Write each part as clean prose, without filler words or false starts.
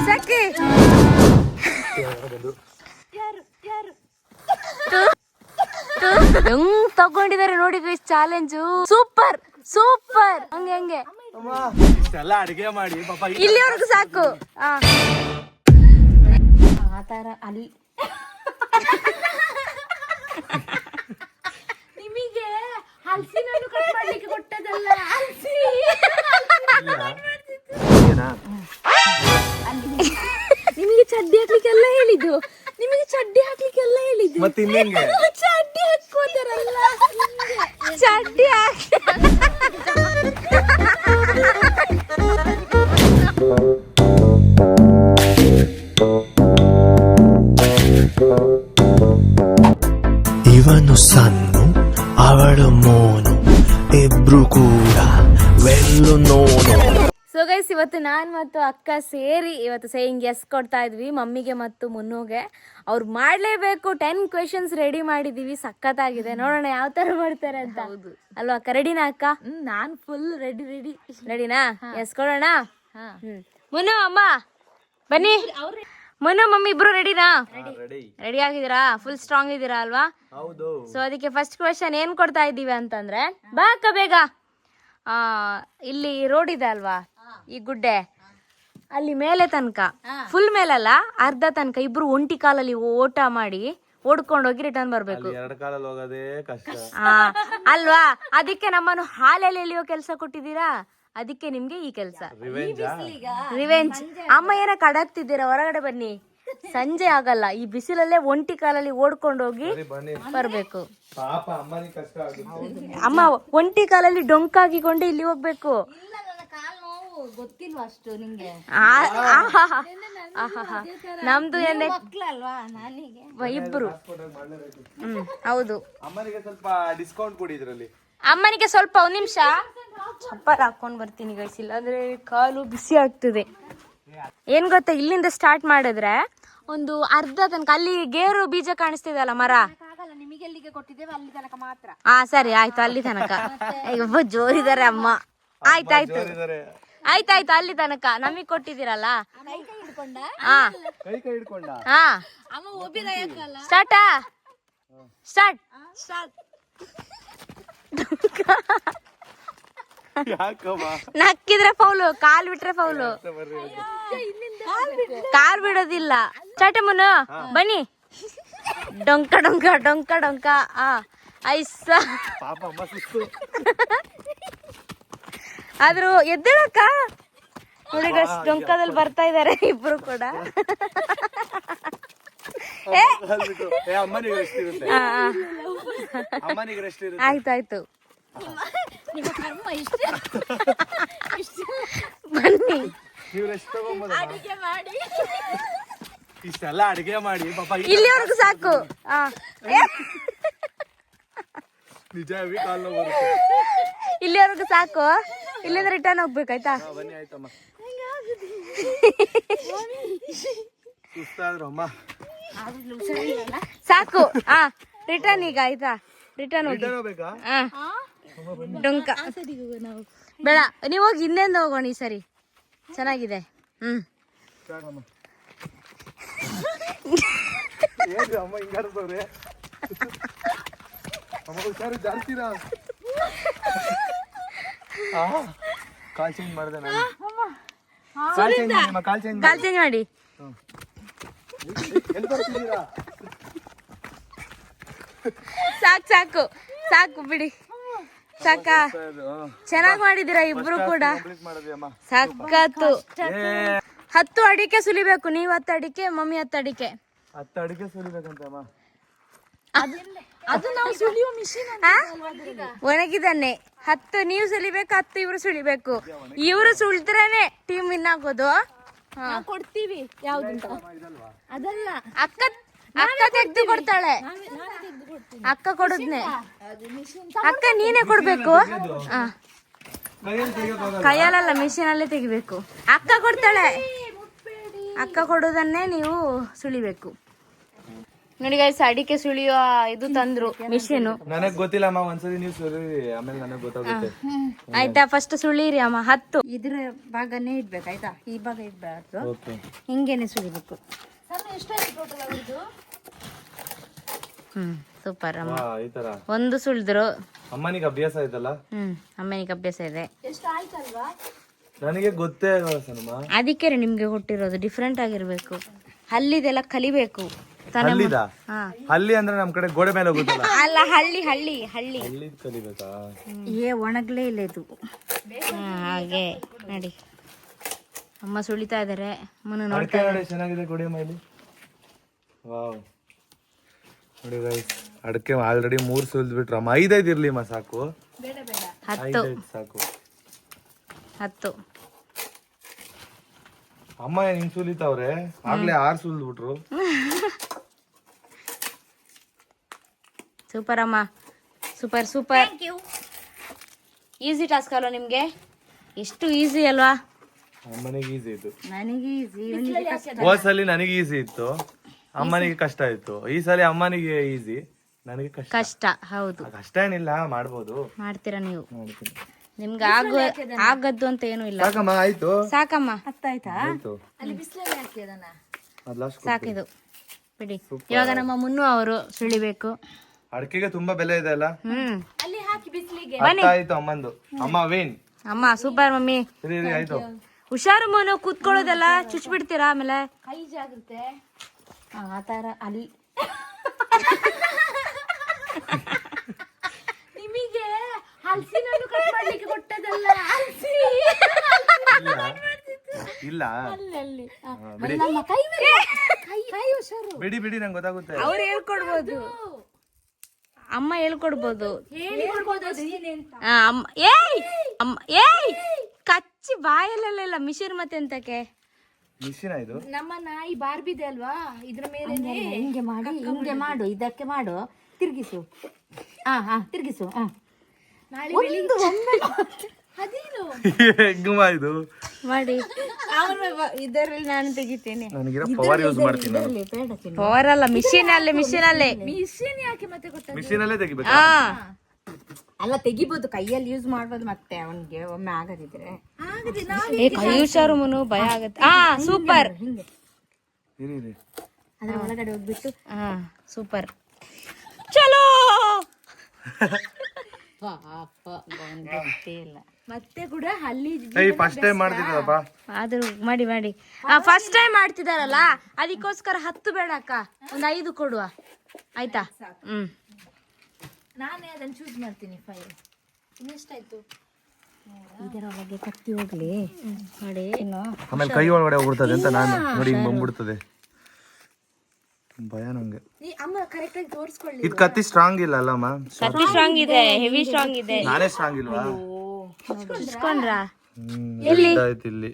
ಸಾಕಿ ಹೆಂಗ್ ತಗೊಂಡಿದ್ದಾರೆ ನೋಡಿ ಗೈಸ್ ಚಾಲೆಂಜು. Super super. ಹಂಗೆ ಹಂಗೆ ಅಡಿಗೆ ಮಾಡಿ ಇಲ್ಲಿವರೆಗೂ ಸಾಕು. ಆತರ ಅಲ್ಲಿ ನಿಮಗೆ ಹಲಸಿನ ಹಣ್ಣು ಕಟ್ ಮಾಡ್ಲಿಕ್ಕೆ ಕೊಟ್ಟದಲ್ಲ, ಹಲಸಿ ನಿಮಗೆ ಚಡ್ಡಿ ಹಾಕ್ಲಿಕ್ಕೆಲ್ಲ ಹೇಳಿದ್ದು, ನಿಮಗೆ ಚಡ್ಡಿ ಹಾಕ್ಲಿಕ್ಕೆಲ್ಲ ಹೇಳಿದ್ದು. ಚಡ್ಡಿ ಹಾಕೋತಾರಲ್ಲ, ಚಡ್ಡಿ ಹಾಕಿ ಇವನು ಸನ್ನು ಅವಳು ಮೋನು ಇಬ್ರು ಕೂಡ ವೆಲ್ಲು ನೋನು. ಸೊ ಗೈಸ್, ಇವತ್ತು ನಾನು ಮತ್ತು ಅಕ್ಕ ಸೇರಿ ಇವತ್ತು ಸೇಯಿಂಗ್ ಎಸ್ ಕೊಡ್ತಾ ಇದ್ವಿ ಮಮ್ಮಿಗೆ ಮತ್ತು ಮುನ್ನುಗೆ. ಅವ್ರು ಮಾಡ್ಲೇಬೇಕು. 10 ಕ್ವೆಶನ್ಸ್ ರೆಡಿ ಮಾಡಿದೀವಿ. ಸಖತ್ತಾಗಿದೆ. ನೋಡೋಣ ಯಾವ ತರ ಮಾಡ್ತಾರೆ ಅಂತ. ಅಲ್ವಾ ಅಕ್ಕ? ರೆಡಿನಾ ಅಕ್ಕ? ನಾನ್ ಫುಲ್ ರೆಡಿನಾ? ಎಸ್ ಕೊಡೋಣ. ಮುನ್ನು ಅಮ್ಮ ಬನ್ನಿ. ಮುನ್ನು ಮಮ್ಮಿ ಇಬ್ರು ರೆಡಿನಾ? ರೆಡಿ ಆಗಿದ್ದೀರಾ? ಫುಲ್ ಸ್ಟ್ರಾಂಗ್ ಇದ್ದೀರಾ ಅಲ್ವಾ? ಸೊ ಅದಕ್ಕೆ ಫಸ್ಟ್ ಕ್ವೆಶನ್ ಏನ್ ಕೊಡ್ತಾ ಇದ್ದೀವಿ ಅಂತಂದ್ರೆ, ಬಾ ಅಕ್ಕ ಬೇಗ. ಇಲ್ಲಿ ರೋಡ್ ಇದೆ ಅಲ್ವಾ, ಈ ಗುಡ್ಡೆ ಅಲ್ಲಿ ಮೇಲೆ ತನಕ, ಫುಲ್ ಮೇಲಲ್ಲ ಅರ್ಧ ತನಕ ಇಬ್ರು ಒಂಟಿ ಕಾಲಲ್ಲಿ ಓಟ ಮಾಡಿ ಓಡ್ಕೊಂಡು ಹೋಗಿ ರಿಟರ್ನ್ ಬರ್ಬೇಕು. ಅಲ್ವಾ? ಅದಕ್ಕೆ ನಮ್ಮನ್ನು ಹಾಲಲ್ಲಿ ಎಲ್ಲಿಯೋ ಕೆಲಸ ಕೊಟ್ಟಿದ್ದೀರಾ, ಅದಕ್ಕೆ ನಿಮ್ಗೆ ಈ ಕೆಲಸ. ರಿವೆಂಜ್. ಅಮ್ಮ ಏನ ಕಡಾಕ್ತಿದ್ದೀರಾ? ಹೊರಗಡೆ ಬನ್ನಿ. ಸಂಜೆ ಆಗಲ್ಲ, ಈ ಬಿಸಿಲಲ್ಲೇ ಒಂಟಿ ಕಾಲಲ್ಲಿ ಓಡ್ಕೊಂಡು ಹೋಗಿ ಬರ್ಬೇಕು. ಅಮ್ಮ ಒಂಟಿ ಕಾಲಲ್ಲಿ ಡೊಂಕಾಗಿಕೊಂಡು ಇಲ್ಲಿ ಹೋಗ್ಬೇಕು. ಗೊತ್ತಿಲ್ವಾ ಅಷ್ಟು ನಿಂಗೆ? ನಮ್ದು ಇಬ್ರು. ಹೌದು. ಅಮ್ಮನಿಗೆ ಸ್ವಲ್ಪ ಡಿಸ್ಕೌಂಟ್ ಕೊಡಿ ಇದ್ರಲ್ಲಿ. ಅಮ್ಮನಿಗೆ ಸ್ವಲ್ಪ ಒಂದ್ ನಿಮಿಷ ಚಪ್ಪಲ್ ಹಾಕೊಂಡ್ ಬರ್ತೀನಿ ಗೈಸ್, ಇಲ್ಲಾಂದ್ರೆ ಕಾಲು ಬಿಸಿ ಆಗ್ತದೆ. ಏನ್ ಗೊತ್ತಾ, ಇಲ್ಲಿಂದ ಸ್ಟಾರ್ಟ್ ಮಾಡಿದ್ರೆ ಒಂದು ಅರ್ಧ ತನಕ, ಅಲ್ಲಿ ಗೇರು ಬೀಜ ಕಾಣಿಸ್ತಿದಲ್ಲ ಮರ, ನಿಮಗೆ ಎಲ್ಲಿಗೆ ಕೊಟ್ಟಿದ್ದೇವೆ ಅಲ್ಲಿ ತನಕ ಮಾತ್ರ. ಸರಿ ಆಯ್ತು, ಅಲ್ಲಿ ತನಕ. ಒಬ್ಬ ಜೋರಿದಾರೆ ಅಮ್ಮ. ಆಯ್ತಾಯ್ತು ಆಯ್ತಾಯ್ತು, ಅಲ್ಲಿ ತನಕ ನಮಗ್ ಕೊಟ್ಟಿದ್ದೀರಲ್ಲ. ಸ್ಟಾರ್ಟಾ? ಸ್ಟಾರ್ಟ್. ನಕ್ಕಿದ್ರೆ ಫೌಲು, ಕಾಲ್ ಬಿಟ್ರೆ ಫೌಲು. ಕಾಲ್ ಬಿಡೋದಿಲ್ಲ. ಸ್ಟಾರ್ಟ್ ಮುನ್ನು ಬನ್ನಿ. ಡೊಂಕ ಡೊಂಕ ಡೊಂಕ ಡೊಂಕ. ಐಸ ಆದ್ರೂ ಎದ್ದೇಳಕ್ಕ. ನೋಡಿ ಡೊಂಕದಲ್ಲಿ ಬರ್ತಾ ಇದಾರೆ ಇಬ್ರು ಕೂಡ. ಆಯ್ತಾಯ್ತು ಬನ್ನಿ. ಇಷ್ಟೆಲ್ಲ ಅಡಿಗೆ ಮಾಡಿ ಇಲ್ಲಿವರೆಗೂ ಸಾಕು. ನಿಜ ಇಲ್ಲಿವರೆಗೂ ಸಾಕು. ಇಲ್ಲಿಂದ ರಿಟರ್ನ್ ಹೋಗ್ಬೇಕಾಯ್ತಾ? ಬನ್ನಿ ಆಯ್ತಮ್ಮ. ಸುಸ್ತಾದ್ರು ಅಮ್ಮ. ಸಾಕು. ರಿಟರ್ನ್ ಈಗ ಆಯ್ತಾ? ರಿಟರ್ನ್ ಹೋಗ್ಬೇಕಾ? ಡೊಂಕ ಬೇಡ, ನೀವು ಹೋಗಿ ಹಿಂದೆಂದ ಹೋಗೋಣ ಈ ಸರಿ. ಚೆನ್ನಾಗಿದೆ. ಕಾಲ್ ಚೇಂಜ್ ಮಾಡಿದೆ ನಾನು. ಕಾಲ್ ಚೇಂಜ್ ಮಾಡಿ. ಸಾಕು ಸಾಕು ಸಾಕು ಬಿಡಿ. ಸಾಕ? ಚೆನ್ನಾಗ್ ಮಾಡಿದೀರಾ ಇಬ್ರು ಕೂಡ. ಸಕ್ಕತ್ತು. 10 ಅಡಿಕೆ ಸುಲಿಬೇಕು. ನೀವು 10 ಅಡಿಕೆ, ಮಮ್ಮಿ 10 ಅಡಿಕೆ. 10 ಅಡಿಕೆ ಸುಲಿಬೇಕಂತಮ್ಮ. ಅದು ನಾವು ಸುಲಿಯೋ ಮಿಷಿನ್ ಒಣಗಿದಾನೆ. 10 ನೀವು ಸುಲಿಬೇಕು, 10 ಇವ್ರು ಸುಲಿಬೇಕು. ಇವ್ರು ಸುಲ್ತ್ರೇನೆ ಟೀಮ್ ವಿನ್ ಆಗೋದು. ಕೊಡ್ತೀವಿ. ಯಾವ್ದಂತ ಅದಲ್ಲ, ಅಕ್ಕ ಅಕ್ಕ ತೆಗ್ದು ಕೊಡ್ತಾಳೆ. ಅಕ್ಕ ಕೊಡುದ್ನೆ. ಅಕ್ಕ ನೀನೇ ಕೊಡ್ಬೇಕು. ಕೈಯಲ್ಲ, ಮಿಷಿನ್ ಅಲ್ಲೇ ತೆಗಿಬೇಕು. ಅಕ್ಕ ಕೊಡ್ತಾಳೆ. ಅಕ್ಕ ಕೊಡೋದನ್ನೇ ನೀವು ಸುಳಿಬೇಕು. ನೋಡಿ ಗೈಸ್ ಅಡಿಕೆ ಸುಳಿಯೋ ಇದು ತಂದ್ರು ಮಿಷಿನ್. ನನಗ್ ಗೊತ್ತಿಲ್ಲಮ್ಮ, ಒಂದ್ಸರಿ ನೀವು ಸುರಿರಿ, ಆಮೇಲೆ ನನಗ್ ಗೊತ್ತಾಗುತ್ತೆ. ಆಯ್ತಾ, ಫಸ್ಟ್ ಸುಳಿರಿ ಅಮ್ಮ. 10 ಇದ್ರ ಭಾಗನೇ ಇಡ್ಬೇಕು ಆಯ್ತಾ, ಈ ಭಾಗ ಇಡ್ಬಾರ್ದು, ಓಕೆ. ಹಿಂಗೇನೆ ಸುಳಿಬೇಕು. ಸೂಪರ್ ಅಮ್ಮ. ಈ ತರ ಒಂದು ಸುಳಿದ್ರು. ಅಮ್ಮನಿಗೆ ಅಭ್ಯಾಸ ಆಯ್ತಲ್ಲ, ಅಮ್ಮನಿಗೆ ಅಭ್ಯಾಸ ಇದೆ. ನನಗೆ ಗೊತ್ತೇ ಆಗಲ್ಲ ಸನಮ್ಮ. ಅದಕ್ಕೆ ನಿಮ್ಗೆ ಕೊಟ್ಟಿರೋದು ಡಿಫ್ರೆಂಟ್ ಆಗಿರ್ಬೇಕು, ಹಲ್ಲಿದೆಲ್ಲ ಕಲಿಬೇಕು. ಹಲ್ಲಿದ ಹಾ ಹಲ್ಲಿ ಅಂದ್ರೆ ನಮ್ ಕಡೆ ಗೋಡೆ ಮೇಲೆ ಹೋಗುತ್ತಲ್ಲ, ಅಲ್ಲ, ಹಳ್ಳಿ ಹಳ್ಳಿ ಹಳ್ಳಿ. ಹಲ್ಲಿ ಕಲಿಬೇಕಾ? ಒಣಗ್ಲೇ ಇಲ್ಲ ಇದು. ಹಾಗೆ ನೋಡಿ ಅಮ್ಮ ಸುಳಿತಾ ಇದಾರೆ. ಮುನ್ನ ಅಡಿಕೆ ನೋಡಿ ಚೆನ್ನಾಗಿದೆ, ಕೊಡಿಯಮ್ಮ ಇಲ್ಲಿ. ವಾವ್, ನೋಡಿ ಗೈಸ್, ಅಡಿಕೆ ಆಲ್ರೆಡಿ 3 ಸುಲ್ದ್ಬಿಟ್ರು ಅಮ್ಮ. 5 ಇರ್ಲಿ ಅಮ್ಮ, ಸಾಕು. 10 ಸಾಕು. 10 ಅಮ್ಮ ಹಿಂಗ್ ಸುಲಿತಾವ್ರೆ, ಆಗ್ಲೇ 6 ಸುಲ್ದ್ಬಿಟ್ರು. ಸೂಪರ್ ಅಮ್ಮ, ಸೂಪರ್ ಸೂಪರ್. ಈಸಿ ಟಾಸ್ಕ್ ಅಲ್ವಾ ನಿಮ್ಗೆ? ಎಷ್ಟು ಈಸಿ ಅಲ್ವಾ? ಅಮ್ಮನಿಗೆ ಈಸಿ ಇತ್ತು. ನನಗೆ ಹೋದ್ ಸಲ ನನಗೆ ಈಸಿ ಇತ್ತು, ಅಮ್ಮನಿಗೆ ಕಷ್ಟ ಇತ್ತು. ಈ ಸಲ ಅಮ್ಮನಿಗೆ ಈಸಿ, ನನಗೆ ಕಷ್ಟ. ಕಷ್ಟ ಹೌದು. ಕಷ್ಟ ಏನಿಲ್ಲ, ಮಾಡ್ಬೋದು. ಮಾಡ್ತೀರಾ ನೀವು? ಮಾಡ್ತೀನಿ. ನಿಮ್ಗೆ ಆಗದ್ದು ಅಂತ ಏನು ಇಲ್ಲ. ಸಾಕಮ್ಮ, ಆಯ್ತು. ಸಾಕಮ್ಮ, ಆಯ್ತಾ? ಆಯ್ತು. ಅದ್ last ಸಾಕಿದು ಬಿಡಿ. ಇವಾಗ ನಮ್ಮ ಮುನ್ನು ಅವರು ಸುಳಿಬೇಕು. ಅಡಿಕೆಗೆ ತುಂಬಾ ಬೆಲೆ ಇದೆ ಅಲ್ಲ. ಅಲ್ಲಿ ಹಾಕಿ ಬಿಸಿಲಿಗೆ. ಆಯ್ತು ಅಮ್ಮಂದು. ಅಮ್ಮ ವೇನ್. ಅಮ್ಮ ಸೂಪರ್ ಮಮ್ಮಿ. ಸರಿ ಆಯ್ತು. ಹುಷಾರು ಮೋನು, ಕೂತ್ಕೊಳ್ಳೋದೆಲ್ಲ ಚುಚ್ಬಿಡ್ತೀರಾ ಆಮೇಲೆ. ಕೈ ಜಾಗ್ರತೆ. ಆ ತರ ಅಲ್ಲಿ ನಿಮಗೆ ಹಲಸಿನನ್ನು ಕಟ್ ಮಾಡ್ಲಿಕ್ಕೆ ಕೊಟ್ಟದಲ್ಲ, ಹಲಸಿ ಇಲ್ಲ ಅಲ್ಲಿ ಬಿಡಿ ನಮ್ಮ ಕೈ ಮೇಲೆ ಕೈ ಹುಷಾರು. ಬಿಡಿ ಬಿಡಿ, ನಂಗೆ ಗೊತ್ತಾಗುತ್ತೆ. ಅವ್ರು ಹೇಳ್ಕೊಡ್ಬೋದು, ಅಮ್ಮ ಹೇಳ್ಕೊಡ್ಬೋದು. ಅಮ್ಮ ಏಯ್ ಅಮ್ಮ ಏಯ್ ಕಚ್ಚಿ ಬಾಯಲ್ಲೆಲ್ಲ ಮಿಷಿನ್ ಮತ್ತೆ ಎಂತಕ್ಕೆ? ಮಿಷಿನ್ ಇದು. ನಮ್ಮ ನಾಯಿ ಬಾರ್ಬಿದೆ ಅಲ್ವಾ, ಇದ್ರ ಮೇಲೆ ಹಿಂಗೆ ಮಾಡಿ, ಹಿಂಗೆ ಮಾಡು, ಇದಕ್ಕೆ ಮಾಡು, ತಿರ್ಗಿಸು. ತಿರ್ಗಿಸು. ಅದೇನು ಹೆಗ್ಗಮ್ಮ ಇದು ಮಾಡಿ ಇದರಲ್ಲಿ ನಾನು ತೆಗಿತೇನೆ. ನನಗಿರೋ ಪವರ್ ಯೂಸ್ ಮಾಡ್ತೀನಿ ನಾನು. ಪವರ್ ಅಲ್ಲ, ಮಿಷಿನ್ ಅಲ್ಲೇ ಮಿಷಿನ್ ಯಾಕೆ ಮತ್ತೆ ಗೊತ್ತ? ಮಿಷಿನ್ ಅಲ್ಲೇ ತೆಗಿಬೇಕು. ಅಲ್ಲ, ತೆಗಿಬಹುದು, ಕೈಯಲ್ಲಿ ಯೂಸ್ ಮಾಡ್ಬೋದು. ಮತ್ತೆ ಅವನಿಗೆ ಒಮ್ಮೆ ಆಗದಿದ್ರೆ ಏ ಕೈ ಹುಷಾರು ಮುನು, ಭಯ ಆಗತ್ತೆ. ಸೂಪರ್. ಇರಿ ಇರಿ. ಅದ್ರ ಒಳಗಡೆ ಹೋಗ್ಬಿಟ್ಟು ಸೂಪರ್. ಚಲೋ. ಮತ್ತೆ ಕೂಡ ಅಲ್ಲಿ ಫಸ್ಟ್ ಟೈಮ್ ಮಾಡ್ತಿದ್ದಪ್ಪ. ಆದ್ರೂ ಮಾಡಿ ಮಾಡಿ. ಫಸ್ಟ್ ಟೈಮ್ ಮಾಡ್ತಿದಾರಲ್ಲ, ಅದಕ್ಕೋಸ್ಕರ 10 ಬೇಡ ಅಕ್ಕ, ಒಂದು 5 ಕೊಡುವ ಆಯ್ತಾ? ನಾನೇ ಅದನ್ನ ಚೂಸ್ ಮಾಡ್ತೀನಿ. 5 ಇನ್ನೆಷ್ಟಾಯ್ತು? ಇದರ ಒಳಗೆ ಕತ್ತಿ ಹೋಗ್ಲಿ ನೋಡಿ. ಆಮೇಲೆ ಕೈ ಒಳಗಡೆ ಹೋಗ್ಬಿಡ್ತದೆ ಅಂತ ನಾನು ನೋಡಿ, ಹಿಂಗ್ ಬಂದ್ಬಿಡ್ತದೆ, ಭಯ ನಂಗೆ. ಅಮ್ಮ ಕರೆಕ್ಟ್ ಆಗಿ ತೋರಿಸ್ಕೊಳ್ಳಿ. ಇದು ಕತ್ತಿ ಸ್ಟ್ರಾಂಗ್ ಇಲ್ಲ ಅಲ್ಲಮ್ಮ? ಕತ್ತಿ ಸ್ಟ್ರಾಂಗ್ ಇದೆ, ಹೆವಿ ಸ್ಟ್ರಾಂಗ್ ಇದೆ. ನಾನೇ ಸ್ಟ್ರಾಂಗ್ ಇಲ್ವಾ? ಚುಚ್ಕೊಂಡ್ರ ಆಯ್ತು ಇಲ್ಲಿ.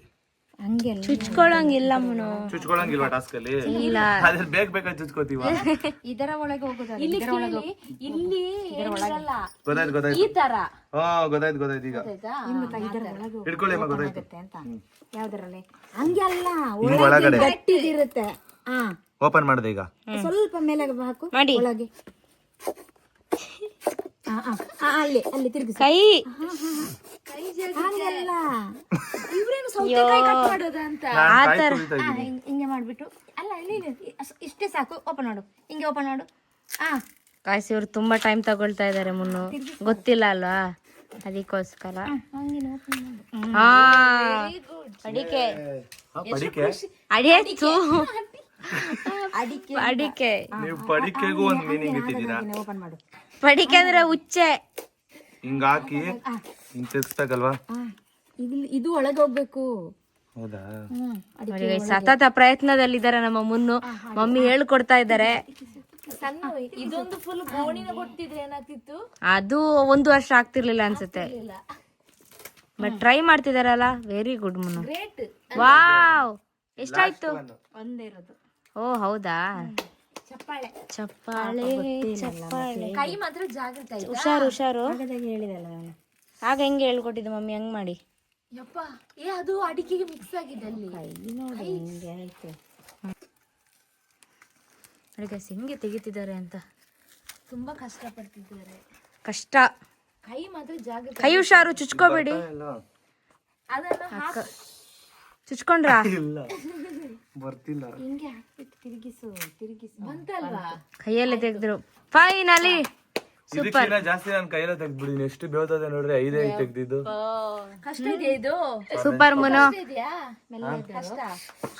ಚುಚ್ಕೊಳಂಗಿಲ್ಲ ಮುನು. ಚುಚ್ಕೊಳಂಗಿಲ್ವಾ ಟಾಸ್ಕ್ ಅಲ್ಲಿ? ಇಲ್ಲ, ಅದ್ರ ಬೇಕಾಗಿ ಚುಚ್ಕೋತೀವ. ಇದರ ಒಳಗೆ ಹೋಗೋದು, ಇಲ್ಲಿ ಗೊತ್ತಾಯ್ತು ಗೊತ್ತಾಯ್ತು. ಈ ತರ ಗೊತ್ತಾಯ್ತು ಈಗ. ಹಿಡ್ಕೊಳ್ಳಿ ಅಮ್ಮ, ಗೊತ್ತಾಯ್ತು ಅಂತ. ಯಾವ್ದರಲ್ಲಿ? ಹಂಗೆ ಅಲ್ಲ, ಹಿಂಗ್ ಒಳಗಡೆ ಗಟ್ಟಿದಿರುತ್ತೆ. ಓಪನ್ ಮಾಡಿದೆ ಈಗ. ಸ್ವಲ್ಪ ಮೇಲೆ ಹಾಕು ಮಾಡಿ. ಒಳಗೆ ಅಲ್ಲಿ ತಿರುಗಿಸಿ. ಕೈ ಹಂಗಲ್ಲ, ಇವ್ರೇನು ಸೌತೆಕಾಯಿ ಕಟ್ ಮಾಡೋದ ಅಂತ. ಹಿಂಗೆ ಮಾಡ್ಬಿಟ್ಟು ಅಲ್ಲ, ಇಲ್ಲಿ ಇಷ್ಟೇ ಸಾಕು. ಓಪನ್ ಮಾಡು, ಹಿಂಗೆ ಓಪನ್ ಮಾಡು. ಕಾಯ್ಸಿ ಇವ್ರು ತುಂಬಾ ಟೈಮ್ ತಗೊಳ್ತಾ ಇದಾರೆ ಮುನ್ನು, ಗೊತ್ತಿಲ್ಲ ಅಲ್ವಾ, ಅದಕ್ಕೋಸ್ಕರ. ಅಡಿಕೆ ಅಡಿಕೆ ನೀವು ಪಡಿಕೆಗೂ ಒಂದ್ ಮೀನಿಂಗ್ ಇಟ್ಟಿದ್ದೀರಾ. ಓಪನ್ ಮಾಡು. ಪಡಿಕೆ ಅಂದ್ರೆ ಹುಚ್ಚೆ. ಹಿಂಗ್ ಹಾಕಿ ಹಿಂಗ್ ತಿರ್ಸ್ಬೇಕಲ್ವಾ? ಇದು ಒಳಗೆ ಹೋಗ್ಬೇಕು. ಹೌದಾ? ನೋಡಿ ಸತತ ಪ್ರಯತ್ನದಲ್ಲಿದ್ದಾರೆ ನಮ್ಮ ಮುನ್ನು. ಮಮ್ಮಿ ಹೇಳ್ಕೊಡ್ತಾ ಇದ್ದಾರೆ. ಇದೊಂದು ಫುಲ್ ಗೋಣಿನ ಕೊಟ್ಟಿದ್ರೆ ಏನಾಗ್ತಿತ್ತು? ಅದು 1 ವರ್ಷ ಆಗ್ತಿರ್ಲಿಲ್ಲ ಅನ್ಸುತ್ತೆ, ಬಟ್ ಟ್ರೈ ಮಾಡ್ತಿದಾರಲ್ಲ. Very good Munnu. ವಾವ್, ಎಷ್ಟಾಯ್ತು? ಒಂದೇ ಇರೋದು. ಓ ಹೌದಾ? ಚಪ್ಪಾಳೆ ಚಪ್ಪಾಳೆ ಚಪ್ಪಾಳೆ. ಕೈ ಮಾತ್ರ ಜಾಗ್ರತೆ. ಹುಷಾರು ಹುಷಾರು. ಹೇಳಿದಲ್ಲ ನಾನು. ಆಗ ಹೆಂಗೆ ಹೇಳ್ಕೊಟ್ಟಿದ್ದು ಮಮ್ಮಿ, ಹಂಗ್ ಮಾಡಿ. ಯಪ್ಪ, ಅದು ಅಡಿಕೆಗೆ ಮಿಕ್ಸ್ ಆಗಿದೆ ಅಲ್ಲಿ. ನೋಡಿ ನೋಡಿ ಗೈಸ್ ಹೆಂಗೆ ತೆಗಿತಿದ್ದಾರೆ ಅಂತ. ತುಂಬಾ ಕಷ್ಟ ಪಡ್ತಿದ್ದಾರೆ. ಕಷ್ಟ. ಕೈ ಮಾತ್ರ ಜಾಗ ಕೈ ಹುಷಾರು, ಚುಚ್ಕೋಬೇಡಿ. ಅದನ್ನ ಚುಚ್ಕೊಂಡ್ರಾ? ಇಲ್ಲ ಬರ್ತಿಲ್ಲ. ಹಿಂಗೆ ಹಾಕ್ಬಿಟ್ಟು ತಿರುಗಿಸು ಬಂತಲ್ವಾ? ಕೈಯಲ್ಲೇ ತೆಗ್ದ್ರು. ಫೈನಲಿ ಇದಕ್ಕಿಂತ ಜಾಸ್ತಿ ನಾನು ಕೈಯಲ್ಲ ತೆಗ್ದ್ಬಿಡಿನಿ. ಎಷ್ಟು ಬೇವ್ತದೆ ನೋಡ್ರಿ, 5 ತೆಗ್ದಿದ್ದು. ಕಷ್ಟ ಇದೆಯಾ ಇದು? ಸೂಪರ್ ಮುನು. ಇದೆಯಾ ಕಷ್ಟ?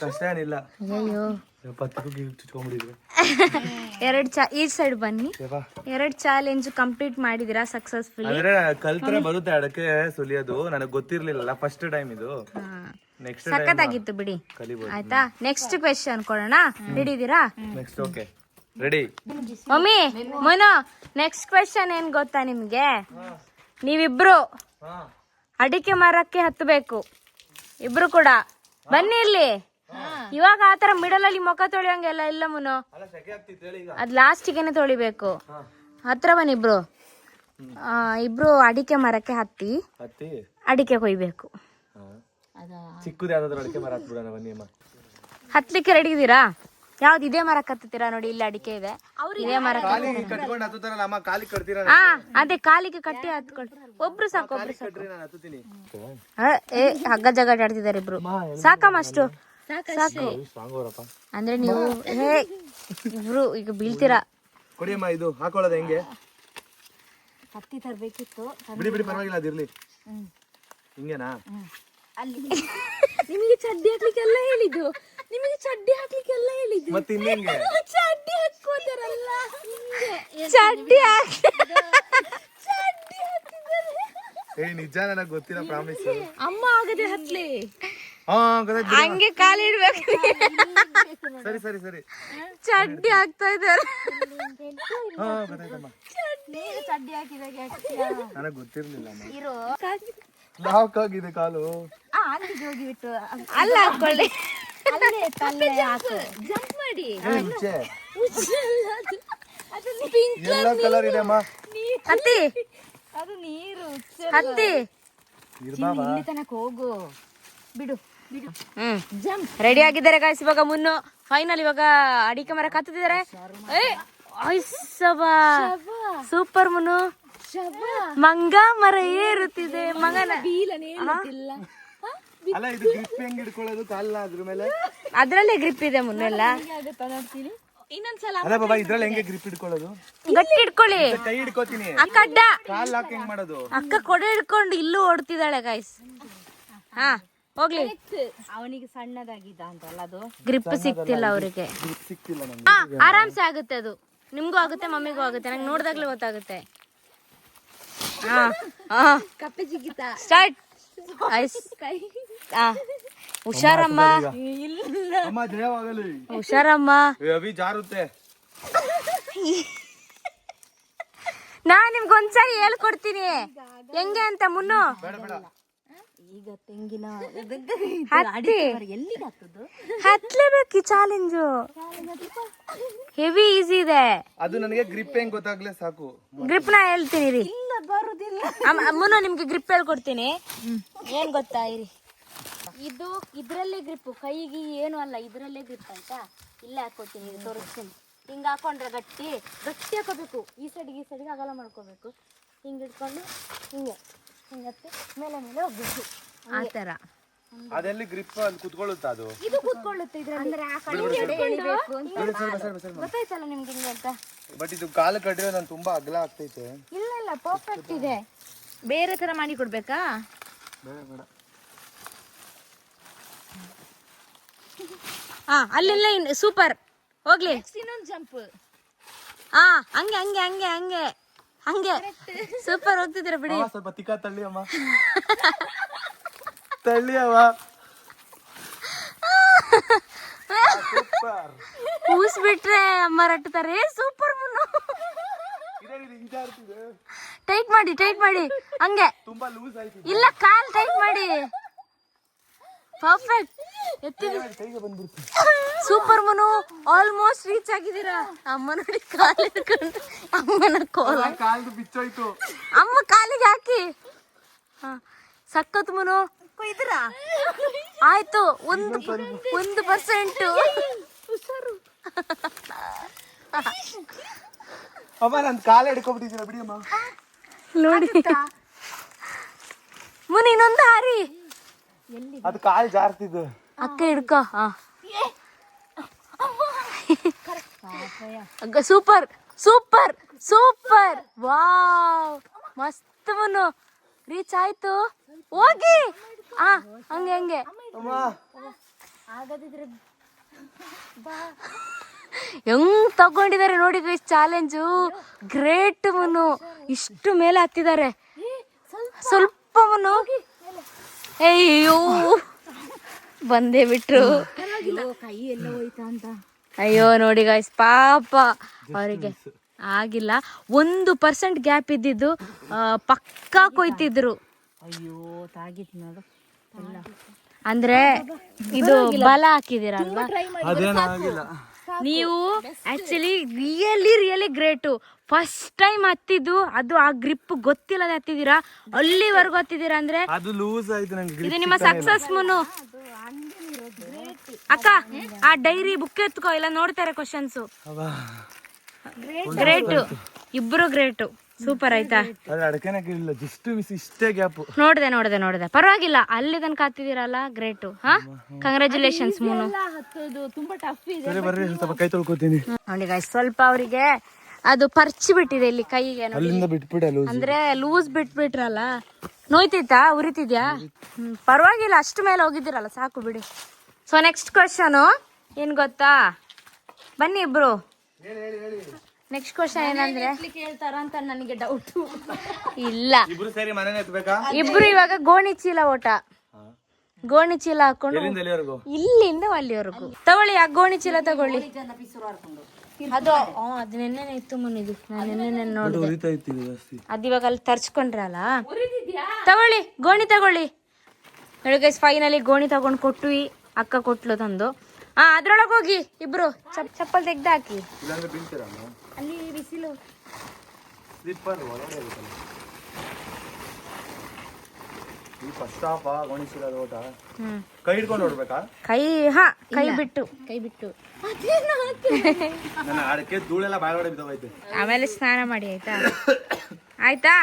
ಕಷ್ಟ ಏನಿಲ್ಲ. ಅಯ್ಯೋ ಚುಚ್ಕೊಂಡ್ಬಿಡಿದ್ರು. ಈ ಸೈಡ್ ಬನ್ನಿ. 2 ಚಾಲೆಂಜ್ ಕಂಪ್ಲೀಟ್ ಮಾಡಿದಿರಾ ಸಕ್ಸಸ್ಫುಲಿ. ಅಂದ್ರೆ ಕಲ್ತ್ರೆ ಬರುತ್ತೆ ಅಡಕೆ ಸುಲಿಯೋದು. ನನಗೆ ಗೊತ್ತಿರ್ಲಿಲ್ಲ, ಫಸ್ಟ್ ಟೈಮ್ ಇದು. ನೆಕ್ಸ್ಟ್ ಸಖತ್ತಾಗಿತ್ತು ಬಿಡಿ. ಕಲಿಬೋದು. ಆಯ್ತಾ, ನೆಕ್ಸ್ಟ್ ಕ್ವೆಶ್ಚನ್ ಕೊಡೋಣ. ರೆಡಿ ಇದೀರಾ? Next okay ready. Mummy Munu, next question ಏನ್ ಗೊತ್ತಾ ನಿಮ್ಗೆ? ನೀವಿಬ್ರು ಅಡಿಕೆ ಮರಕ್ಕೆ ಹತ್ತಬೇಕು, ಇಬ್ರು ಕೂಡ. ಬನ್ನಿ ಇಲ್ಲಿ. ಇವಾಗ ಆತರ ಮಿಡಲ್ ಅಲ್ಲಿ ಮುಖ ತೊಳಿಯಂಗೆಲ್ಲ ಇಲ್ಲ ಮುನು, ಅದ್ ಲಾಸ್ಟಿಗೆನೆ ತೊಳಿಬೇಕು. ಹತ್ರ ಬನ್ನಿ ಇಬ್ರು. ಇಬ್ರು ಅಡಿಕೆ ಮರಕ್ಕೆ ಹತ್ತಿ ಅಡಿಕೆ ಕೊಯ್ಬೇಕು. ಚಿಕ್ಕದು ಯಾವ್ದಾದ್ರು ಅಡಿಕೆ ಮರ ಹತ್ಬಿಡೋಣ ಬನ್ನಿ ಅಮ್ಮ. ಹತ್ಲಿಕ್ಕೆ ರೆಡಿ ಇದೀರಾ? ಯಾವ್ದು ಇದೇ ಮರ ಕತ್ತೀರಾ? ನೋಡಿ ಇಲ್ಲಿ ಅಡಿಕೆ ಇದೆ. ಇದೇ ಮರ ಕಟ್ಕೊಂಡು ಹತ್ತುತ್ತಾರಲ್ಲ ಅಮ್ಮ, ಕಾಲಿಗೆ ಕಟ್ತೀರಾ? ಅದೇ ಕಾಲಿಗೆ ಕಟ್ಟಿ ಹತ್ಕೊಳ್ರಿ. ಒಬ್ರು ಸಾಕು, ಒಬ್ರು ಸಾಕು. ನಾನು ಹತ್ತುತ್ತೀನಿ. ಹಗ್ಗ ಜಗ ಆಡ್ತಿದಾರೆ ಇಬ್ರು. ಸಾಕಮ್ಮ ಅಷ್ಟು ಸಾಕು. ಅಂದ್ರೆ ನೀವು ಇಬ್ರು ಈಗ ಬೀಳ್ತೀರಾ. ಕೊಡಿಯಮ್ಮ, ಇದು ಹಾಕೊಳ್ಳೋದು ಹೆಂಗೆ? ಹತ್ತಿ ತರ್ಬೇಕಿತ್ತು. ಬಿಡಿ ಬಿಡಿ, ಪರವಾಗಿಲ್ಲ, ಅದಿರ್ಲಿ. ಹಿಂಗೇನಾ? ಅಲ್ಲಿ ನಿಮಗೆ ಚಡ್ಡಿ ಹಾಕ್ಲಿಕ್ಕೆಲ್ಲ ಹೇಳಿದ್ದು. ಮತ್ತೆ ಇನ್ನೇಂಗೆ? ಚಡ್ಡಿ ಹಾಕೋತಾರಲ್ಲ, ಚಡ್ಡಿ ನಿಜ ನನಗೆ ಗೊತ್ತಿಲ್ಲ, ಪ್ರಾಮಿಸ್. ಅಮ್ಮ ಆಗದೆ ಹತ್ಲಿ. ಹಂಗೆ ಕಾಲಿಡ್ಬೇಕು. ಸರಿ ಸರಿ ಸರಿ. ಚಡ್ಡಿ ಹಾಕ್ತಾ ಇದಾರೆ. ಗೊತ್ತಾಯ್ತಮ್ಮ. ಚಡ್ಡಿ ಹಾಕಿದಾಗ ನನಗೆ ಗೊತ್ತಿರ್ಲಿಲ್ಲ. ಇರೋ ನಾಕಾಗಿದೆ ಕಾಲು. ಅಲ್ಲಿಗೆ ಹೋಗಿಬಿಟ್ಟು ಅಲ್ಲ ಹಾಕೊಳ್ಳಿ. ಅಲ್ಲೇ ತಲೆ ಹಾಕು. ಜಂಪ್ ಮಾಡಿ. ಎಲ್ಲ ಕಲರ್ ಇದೆ ಅಮ್ಮ. ಹತ್ತಿ ಅದು ನೀರು ಹತ್ತಿ. ಇಲ್ಲಿ ತನಕ ಹೋಗು. ಬಿಡು ಬಿಡು. ಜಂಪ್. ರೆಡಿ ಆಗಿದ್ದಾರೆ ಗಾಯ್ಸ್. ಇವಾಗ ಮುನ್ನು ಫೈನಲ್. ಇವಾಗ ಅಡಿಕೆ ಮರ ಕತ್ತಿದ್ದಾರೆ. ಸೂಪರ್ ಮುನ್ನು. ಮಂಗ ಮರ ಏರುತ್ತಿದೆ. ಮಗನ ಅಲ್ಲ, ಇದು ಗ್ರಿಪ್ ಹೆಂಗ್ ಹಿಡ್ಕೊಳ್ಳೋದು? ಕಾಲ ಅದ್ರ ಮೇಲೆ ಅದ್ರಲ್ಲೇ ಗ್ರಿಪ್ ಇದೆ ಮುನ್ನೆಲ್ಲ. ಇನ್ನೊಂದ್ಸಲ ಅಲ್ಲ ಬಾಬಾ, ಇದ್ರಲ್ಲಿ ಹೆಂಗೆ ಗ್ರಿಪ್ ಹಿಡ್ಕೊಳ್ಳೋದು? ಗಟ್ಟಿ ಹಿಡ್ಕೊಳ್ಳಿ. ಕೈ ಹಿಡ್ಕೋತೀನಿ. ಅಕ್ಕ ಅಡ್ಡ. ಕಾಲ್ ಹಾಕಿ ಹೆಂಗ್ ಮಾಡೋದು? ಅಕ್ಕ ಕೊಡೆ ಹಿಡ್ಕೊಂಡು ಇಲ್ಲೂ ಓಡ್ತಿದ್ದಾಳೆ ಗಾಯ್ಸ್. ಹಾ ಹೋಗ್ಲಿ. ಅವನಿಗೆ ಸಣ್ಣದಾಗಿದ್ದ ಅಂತಲ್ಲ, ಅದು ಗ್ರಿಪ್ ಸಿಕ್ತಿಲ್ಲ ಅವರಿಗೆ. ಗ್ರಿಪ್ ಸಿಕ್ತಿಲ್ಲ ನಮ್ಗೆ. ಆರಾಮ್ಸೆ ಆಗುತ್ತೆ ಅದು. ನಿಮ್ಗೂ ಆಗುತ್ತೆ, ಮಮ್ಮಿಗೂ ಆಗುತ್ತೆ. ನಂಗೆ ನೋಡ್ದಾಗ್ಲೇ ಗೊತ್ತಾಗುತ್ತೆ. ಕಪ್ಪೆ ಜಿಗಿತ. ಸ್ಟಾರ್ಟ್. ಹುಷಾರಮ್ಮ, ಅಮ್ಮ ಜಯವಾಗಲಿ. ಹುಷಾರಮ್ಮ. ಅವಿ ಜಾರುತ್ತೆ. ನಾನ್ ನಿಮ್ಗೆ ಒಂದ್ಸರಿ ಹೇಳ್ಕೊಡ್ತೀನಿ ಹೆಂಗೆ ಅಂತ ಮುನ್ನು. ಬೇಡ ಬೇಡ. ಈಗ ತೆಂಗಿನ ಹತ್ತಿ ಎಲ್ಲಿಗೆ ಹತ್ತದು? ಹತ್ಲೇಬೇಕು. ಈ ಚಾಲೆಂಜು ಹೆವಿ ಈಸಿ ಇದೆ. ಅದು ನನಗೆ ಗ್ರಿಪ್ ಹೆಂಗ್ ಗೊತ್ತಾಗ್ಲೇ ಸಾಕು. ಗ್ರಿಪ್ ನಾ ಹೇಳ್ತೀನಿ ರೀ. ಇಲ್ಲ ಬರುದಿಲ್ಲ. ಮುನ್ನು ನಿಮ್ಗೆ ಗ್ರಿಪ್ ಹೇಳ್ಕೊಡ್ತೀನಿ. ಏನ್ ಗೊತ್ತಾ ಇರಿ, ಇದು ಇದ್ರಲ್ಲೇ ಗ್ರಿಪ್. ಕೈಗೆ ಏನು ಅಲ್ಲ, ಇದ್ರಲ್ಲೇ ಗ್ರಿಪ್ ಆಯ್ತಾ. ಇಲ್ಲೇ ಹಾಕೋತೀನಿ, ಇದು ತೋರಿಸ್ತೀನಿ. ಹಿಂಗೆ ಹಾಕೊಂಡ್ರೆ ಗಟ್ಟಿ ಗಟ್ಟಿ ಹಾಕೋಬೇಕು. ಈ ಸೈಡ್ಗೆ ಅಗಲ ಮಾಡ್ಕೋಬೇಕು. ಹಿಂಗೆ ಇಟ್ಕೊಂಡು ಹಿಂಗೆ ಹಿಂಗತ್ತೆ ಮೇಲೆ ಮೇಲೆ ಹೋಗ್ಬೇಕು. ಆ ಥರ. ಅದೆಲ್ಲಿ ಗ್ರಿಪ್ ಅಲ್ಲಿ ಕುತ್ಕೊಳ್ಳುತ್ತಾ ಅದು? ಇದು ಕೂತ್ಕೊಳ್ಳುತ್ತೆ ಇದ್ರಲ್ಲಿ. ಅಂದ್ರೆ ಆ ಕಡೆ ಗೊತ್ತಾಯ್ತಲ್ಲ ನಿಮ್ಗೆ ಹಿಂಗೆ ಅಂತ. ಬಟ್ ಇದು ಕಾಲು ಕಟ್ಟಿದ್ರೆ ನಾನು ತುಂಬಾ ಅಗಲ ಆಗ್ತೈತೆ. ಇಲ್ಲ ಇಲ್ಲ, ಪರ್ಫೆಕ್ಟ್ ಇದೆ. ಬೇರೆ ತರ ಮಾಡಿ ಕೊಡ್ಬೇಕಾ? ಬೇಡ ಬೇಡ. ಅಲ್ಲೆಲ್ಲ ಸೂಪರ್. ಹೋಗ್ಲಿ. ಇನ್ನೊಂದು ಜಂಪ್. ಹಂಗೆ ಹಂಗೆ ಹಂಗೆ ಹಂಗೆ ಹಂಗೆ ಸೂಪರ್. ಹೋಗ್ತಿದ್ದೀರ ಬಿಡಿ. ಸ್ವಲ್ಪ ತಿಕ್ಕ ತಳ್ಳಿ ಅಮ್ಮ. ತಳ್ಳಿ ಅವ. ಕೂಸ್ ಬಿಟ್ರೆ ಅಮ್ಮ ರಟ್ಟುತ್ತಾರೆ. ಸೂಪರ್ ಮುನ್ನು. ಟೈಟ್ ಮಾಡಿ ಹಂಗೆ. ತುಂಬಾ ಲೂಸ್ ಆಯ್ತು. ಇಲ್ಲ, ಕಾಲ್ ಟೈಟ್ ಮಾಡಿ. ಪರ್ಫೆಕ್ಟ್. ಸೂಪರ್ ಮುನು. ಆಲ್ಮೋಸ್ಟ್ ರೀಚ್ ಆಗಿದ್ದೀರಾ. ಅಮ್ಮ ನೋಡಿ ಕಾಲ್ ಹಿಡ್ಕೊಂಡು ಅಮ್ಮನ ಕೋಲ. ಕಾಲ್ದು ಬಿಚ್ಚೋಯ್ತು. ಅಮ್ಮ ಕಾಲಿಗೆ ಹಾಕಿ. ಸಖತ್ ಮುನು. ಕೊಯ್ದ್ರಾ? ಆಯ್ತು. 1%. ಅಮ್ಮ ನನ್ ಕಾಲ ಹಿಡ್ಕೊಬಿಟ್ಟಿದ್ದೀರ ಬಿಡಿ ಅಮ್ಮ. ನೋಡಿ ಮುನಿ ಇನ್ನೊಂದು ಹಾರಿ. ಅದು ಕಾಲ್ ಜಾರ್ತಿದ್ದು. ಅಕ್ಕ ಹಿಡ್ಕೋ. Super super super. ವಾವ್ ಮಸ್ತ್ ಮುನು. ರೀಚ್ ಆಯ್ತು. ಹೋಗಿ ಹಂಗೆ ಹಂಗೆ. ಹೆಂಗ್ ತಗೊಂಡಿದ್ದಾರೆ ನೋಡಿ ಗೈಸ್ ಚಾಲೆಂಜು. ಗ್ರೇಟ್ ಮುನು. ಇಷ್ಟು ಮೇಲೆ ಹತ್ತಿದ್ದಾರೆ. ಸ್ವಲ್ಪ ಮುನು. ಅಯ್ಯೋ ಬಂದೇ ಬಿಟ್ರು. ಕೈ ಎಲ್ಲ ಹೋಯ್ತಾ ಅಂತ. ಅಯ್ಯೋ ನೋಡಿ ಗಾಯ್ಸ್ ಪಾಪ ಅವರಿಗೆ ಆಗಿಲ್ಲ. 1% ಗ್ಯಾಪ್ ಇದ್ದಿದ್ದು ಪಕ್ಕಾ ಕೊಯ್ತಿದ್ರು. ಅಯ್ಯೋ ತಾಗಿತ್ತು ನೋಡು. ಅಂದ್ರೆ ಇದು ಬಲ ಹಾಕಿದಿರಲ್ವಾ ಅದೇನಾಗಿಲ್ಲ. ನೀವು. Actually really great. First time ಹತ್ತಿದ್ದು ಅದು. ಆ ಗ್ರಿಪ್ ಗೊತ್ತಿಲ್ಲದೆ ಹತ್ತಿದೀರಾ, ಅಲ್ಲಿವರೆಗೂ ಹತ್ತಿದೀರಾ ಅಂದ್ರೆ ಅದು ಲೂಸ್ ಆಯ್ತು ನಂಗೆ. ಇದು ನಿಮ್ಮ ಸಕ್ಸಸ್ ಮುನು. ಅಕ್ಕ ಆ ಡೈರಿ ಬುಕ್ ಎತ್ಕೋ, ಇಲ್ಲ ನೋಡ್ತಾರೆ ಕ್ವಶನ್ಸ್. ಗ್ರೇಟು ಇಬ್ರು ಗ್ರೇಟು. ಸೂಪರ್ ಆಯ್ತಾ? ಅಡಕೆನ ಕೇಳಿಲ್ಲ, ಜಸ್ಟ್ ಮಿಸ್ ಇಷ್ಟೇ ಗ್ಯಾಪ್. ನೋಡ್ದೆ ಪರವಾಗಿಲ್ಲ. ಅಲ್ಲಿ ತನಕ ಹತ್ತಿದಿರಲ್ಲ ಗ್ರೇಟು. ಹಾ ಕಂಗ್ರಾಚುಲೇಷನ್ಸ್ ಮುನು. ತುಂಬಾ ಟಫ್ ಇದೆ. ಸರಿ ಬರ್ರಿ ಸ್ವಲ್ಪ ಕೈ ತೊಳ್ಕೊತೀನಿ. ನೋಡಿ ಗಾಯ್ಸ್ ಸ್ವಲ್ಪ ಅವರಿಗೆ ಅದು ಪರ್ಚಿ ಬಿಟ್ಟಿದೆ ಇಲ್ಲಿ ಕೈಗೆ. ಅಲ್ಲಿಂದ ಬಿಟ್ಬಿಡ ಅಂದ್ರೆ ಲೂಸ್ ಬಿಟ್ಬಿಟ್ರಲ್ಲ. ನೋಯ್ತಿತ್ತಾ? ಉರಿತಿದ್ಯಾ? ಪರವಾಗಿಲ್ಲ, ಅಷ್ಟು ಮೇಲೆ ಹೋಗಿದ್ದೀರಲ್ಲ ಸಾಕು ಬಿಡಿ. ಸೊ ನೆಕ್ಸ್ಟ್ ಕ್ವಶನ್ ಏನ್ ಗೊತ್ತಾ? ಬನ್ನಿ ಇಬ್ರು. ನೆಕ್ಸ್ಟ್ ಕ್ವಶನ್ ಏನಂದ್ರೆ ಕೇಳ್ತಾರ ಅಂತ ನನಗೆ ಡೌಟ್. ಇಲ್ಲ, ಇಬ್ರು ಸೇರಿ ಮನೇನೆ ಎತ್ಬೇಕಾ? ಇಬ್ರು ಇವಾಗ ಗೋಣಿ ಚೀಲ ಓಟ. ಗೋಣಿ ಚೀಲ ಹಾಕೊಂಡು ಎಲ್ಲಿವರೆಗೂ? ಇಲ್ಲಿಂದ ಅಲ್ಲಿವರೆಗೂ. ತಗೊಳ್ಳಿ ಆ ಗೋಣಿ ಚೀಲ ತಗೊಳ್ಳಿ. ಅದು ಅದು ನೆನ್ನೆ ಇತ್ತು ಮುನಿದು. ನಾನು ನೆನ್ನೆ ನೋಡಿದೆ. ಅದು ಇವಾಗ ಅಲ್ಲಿ ತರ್ಚ್ಕೊಂಡ್ರಲ್ಲ. ತಗೊಳ್ಳಿ ಗೋಣಿ ತಗೊಳ್ಳಿ. ಬೆಳಗ್ಗೆ ಫೈನಲಿ ಗೋಣಿ ತಗೊಂಡು ಕೊಟ್ವಿ. ಅಕ್ಕ ಕೊಟ್ಲು ತಂದು. ಅದ್ರೊಳಗೆ ಹೋಗಿ ಇಬ್ರು ಚಪ್ಪಲ್ ತೆಗ್ದು ಹಾಕಿ. ಅಲ್ಲಿ ಬಿಸಿಲು. ಕೈ ಹಿಡ್ಕೊಂಡು ಹೊಡ್ಬೇಕಾ? ಕೈ ಬಿಟ್ಟು ನನ್ನ ಅಡಕೆ ಧೂಳೆಲ್ಲ ಬಾಯೊಳಗೆ ಬಿದ್ದೋಗೈತೆ. ಆಮೇಲೆ ಸ್ನಾನ ಮಾಡಿ ಆಯ್ತಾ.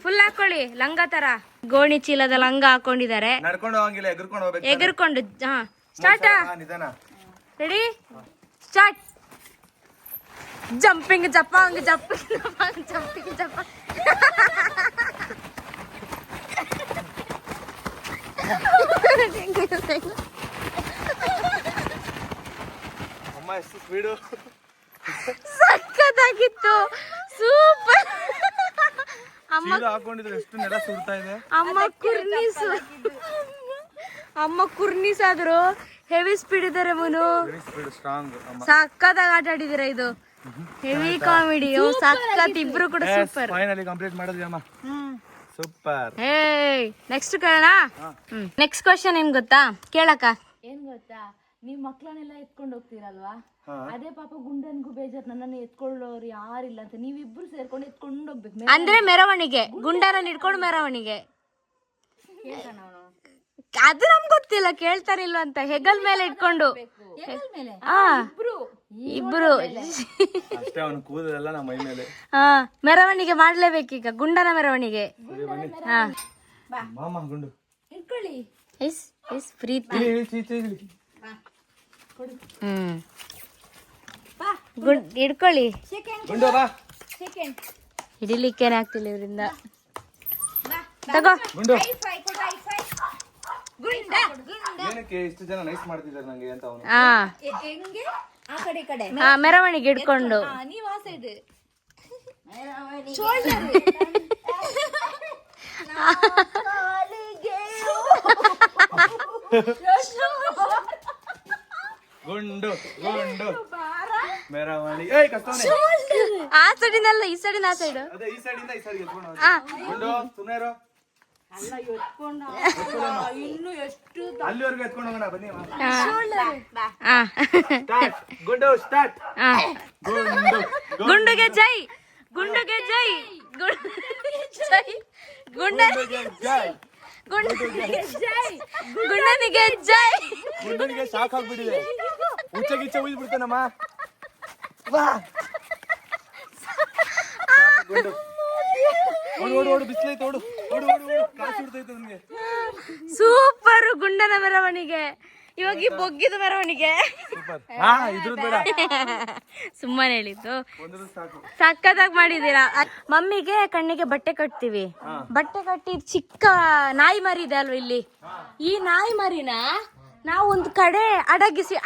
ಫುಲ್ ಹಾಕೊಳ್ಳಿ ಲಂಗ ತರ. ಗೋಣಿ ಚೀಲದ ಲಂಗ ಹಾಕೊಂಡಿದ್ದಾರೆ. ನಡ್ಕೊಂಡು ಹೋಗಂಗಿಲ್ಲ, ಎಗರ್ಕೊಂಡು ಹೋಗ್ಬೇಕು. ಎಗರ್ಕೊಂಡು ಸ್ಟಾರ್ಟ್. Ready start. ಜಂಪಿಂಗ್ ಜಪಾಂಗ್ ಜಂಪಿಂಗ್ ಜಪಾಂಗ್. ಅಮ್ಮ ಎಷ್ಟು ಸ್ಪೀಡು. ಸಕ್ಕತ್ತಾಗಿತ್ತು. ಸೂಪರ್. ಅಮ್ಮ ಹಾಕೊಂಡಿದ್ರೆ ಎಷ್ಟು ನೆಲ ಸುಡ್ತಾ ಇದೆ. ಅಮ್ಮ ಕುರ್ನೀಸ್ ಆದ್ರು ಹೆವಿ ಸ್ಪೀಡ್ ಇದಾರೆ ಮುನು. ಸ್ಟ್ರಾಂಗ್. ಸಕ್ಕತ್ತಾಗಿ ಆಟ ಆಡಿದಿರ. ಇದು ಹೆವಿ ಕಾಮಿಡಿ. ಸಕ್ಕತ್ ಇಬ್ರು ಕೂಡ ಸೂಪರ್. ಫೈನಲಿ ಕಂಪ್ಲೀಟ್ ಮಾಡಿದ್ವಿ ಅಮ್ಮ. ಸೂಪರ್. ಹೇ ನೆಕ್ಸ್ಟ್ ಕೇಳೋಣ. ನೆಕ್ಸ್ಟ್ ಕ್ವಶನ್ ಏನ್ ಗೊತ್ತಾ? ಕೇಳಕ್ಕ. ಏನ್ ಗೊತ್ತಾ, ನೀವ್ ಮಕ್ಳನ್ನೆಲ್ಲ ಎತ್ಕೊಂಡು ಹೋಗ್ತೀರಲ್ವಾ, ಅದೇ ಪಾಪ ಗುಂಡನ್ಗೂ ಬೇಜಾರ್ ನನ್ನನ್ನು ಎತ್ಕೊಳ್ಳೋರು ಯಾರಿಲ್ಲ ಅಂತ ನೀವಿಬ್ರು ಸೇರ್ಕೊಂಡು ಎತ್ಕೊಂಡು ಹೋಗ್ಬೇಕು. ಅಂದ್ರೆ ಮೆರವಣಿಗೆ, ಗುಂಡನ ಹಿಡ್ಕೊಂಡು ಮೆರವಣಿಗೆ. ಅದು ನಮ್ಗೆ ಗೊತ್ತಿಲ್ಲ, ಕೇಳ್ತಾರಿಲ್ವ ಅಂತ. ಹೆಗಲ್ ಮೇಲೆ ಇಟ್ಕೊಂಡು ಇಬ್ರು ಅಷ್ಟೇ. ಅವನು ಕೂದಲೆಲ್ಲ ನಮ್ಮ ಮೈ ಮೇಲೆ. ಮೆರವಣಿಗೆ ಮಾಡ್ಲೇಬೇಕೀಗ, ಗುಂಡನ ಮೆರವಣಿಗೆ. ಮಾಮ ಗುಂಡು ಇಟ್ಕೊಳ್ಳಿ. ಪ್ರೀತಿ. ಹಿಡ್ಕೊಳ್ಳಿ. ಗುಂಡು ಬಾ. ಹಿಡಿಲಿಕ್ಕೇನೆ ಆಗ್ತಿಲ್ಲ ಇವರಿಂದ. ತಗೋ ಗುಂಡು. ಏನಕ್ಕೆ ಇಷ್ಟು ಜನ ನೈಸ್ ಮಾಡ್ತಿದ್ದಾರೆ ನಂಗೆ ಅಂತ ಅವನು. ಹೆಂಗೆ ಆ ಕಡೆ ಕಡೆ ಮೆರವಣಿಗೆ ಹಿಡ್ಕೊಂಡು. ನೀವ್ ಆ ಸೈಡ್ ಗುಂಡು ಗುಂಡು ಮೆರವಣಿಗೆ. ಆ ಸೈಡಿನಲ್ಲ, ಈ ಸೈಡಿನ. ಆ ಸೈಡ್. ಅದೇ ಈ ಸೈಡಿಂದ ಈ ಸೈಡ್ಗೆ ಎತ್ಕೊಂಡು ಗುಂಡು ಸುಮ್ಮನೆ ಇರು. ಇನ್ನು ಎಷ್ಟು ಅಲ್ಲಿವರೆಗೂ ಎತ್ಕೊಂಡು ಹೋಗೋಣ ಬನ್ನಿ. ಸ್ಟಾರ್ಟ್. ಗುಂಡು ಸ್ಟಾರ್ಟ್. ಗುಂಡುಗೆ ಜೈ, ಗುಂಡುಗೆ ಜೈ, ಜೈ ಗುಂಡನಿಗೆ ಜೈ, ಗುಂಡನಿಗೆ ಜೈ. ಗುಂಡನಿಗೆ ಶಾಕ್ ಆಗ್ಬಿಟ್ಟಿದೆ. ಉಚ್ಚ ಗಿಚ್ಚ ಉಯ್ದು ಬಿಡ್ತಾನಮ್ಮ. ಓಡು ಬಿಸಿಲೈತೆ ಓಡು ಓಡು ಓಡು ಓಡು ಕಾಸು ಬಿಡ್ತೈತೆ ನನಗೆ. ಸೂಪರ್ ಗುಂಡನ ಮೆರವಣಿಗೆ. ಇವಾಗ ಈ ಬೊಗ್ಗಿದ ಮೆರವಣಿಗೆ. ಸೂಪರ್. ಇದ್ರದ್ದು ಬೇಡ, ಸುಮ್ಮನೆ ಹೇಳಿದ್ದು. ಒಂದ್ರದ್ದು ಸಾಕು. ಸಕ್ಕತ್ತಾಗಿ ಮಾಡಿದೀರಾ. ಮಮ್ಮಿಗೆ ಕಣ್ಣಿಗೆ ಬಟ್ಟೆ ಕಟ್ತೀವಿ. ಬಟ್ಟೆ ಕಟ್ಟಿ ಚಿಕ್ಕ ನಾಯಿ ಮರಿ ಇದೆ ಅಲ್ವಾ ಇಲ್ಲಿ, ಈ ನಾಯಿ ಮರಿನ ನಾವು ಒಂದು ಕಡೆ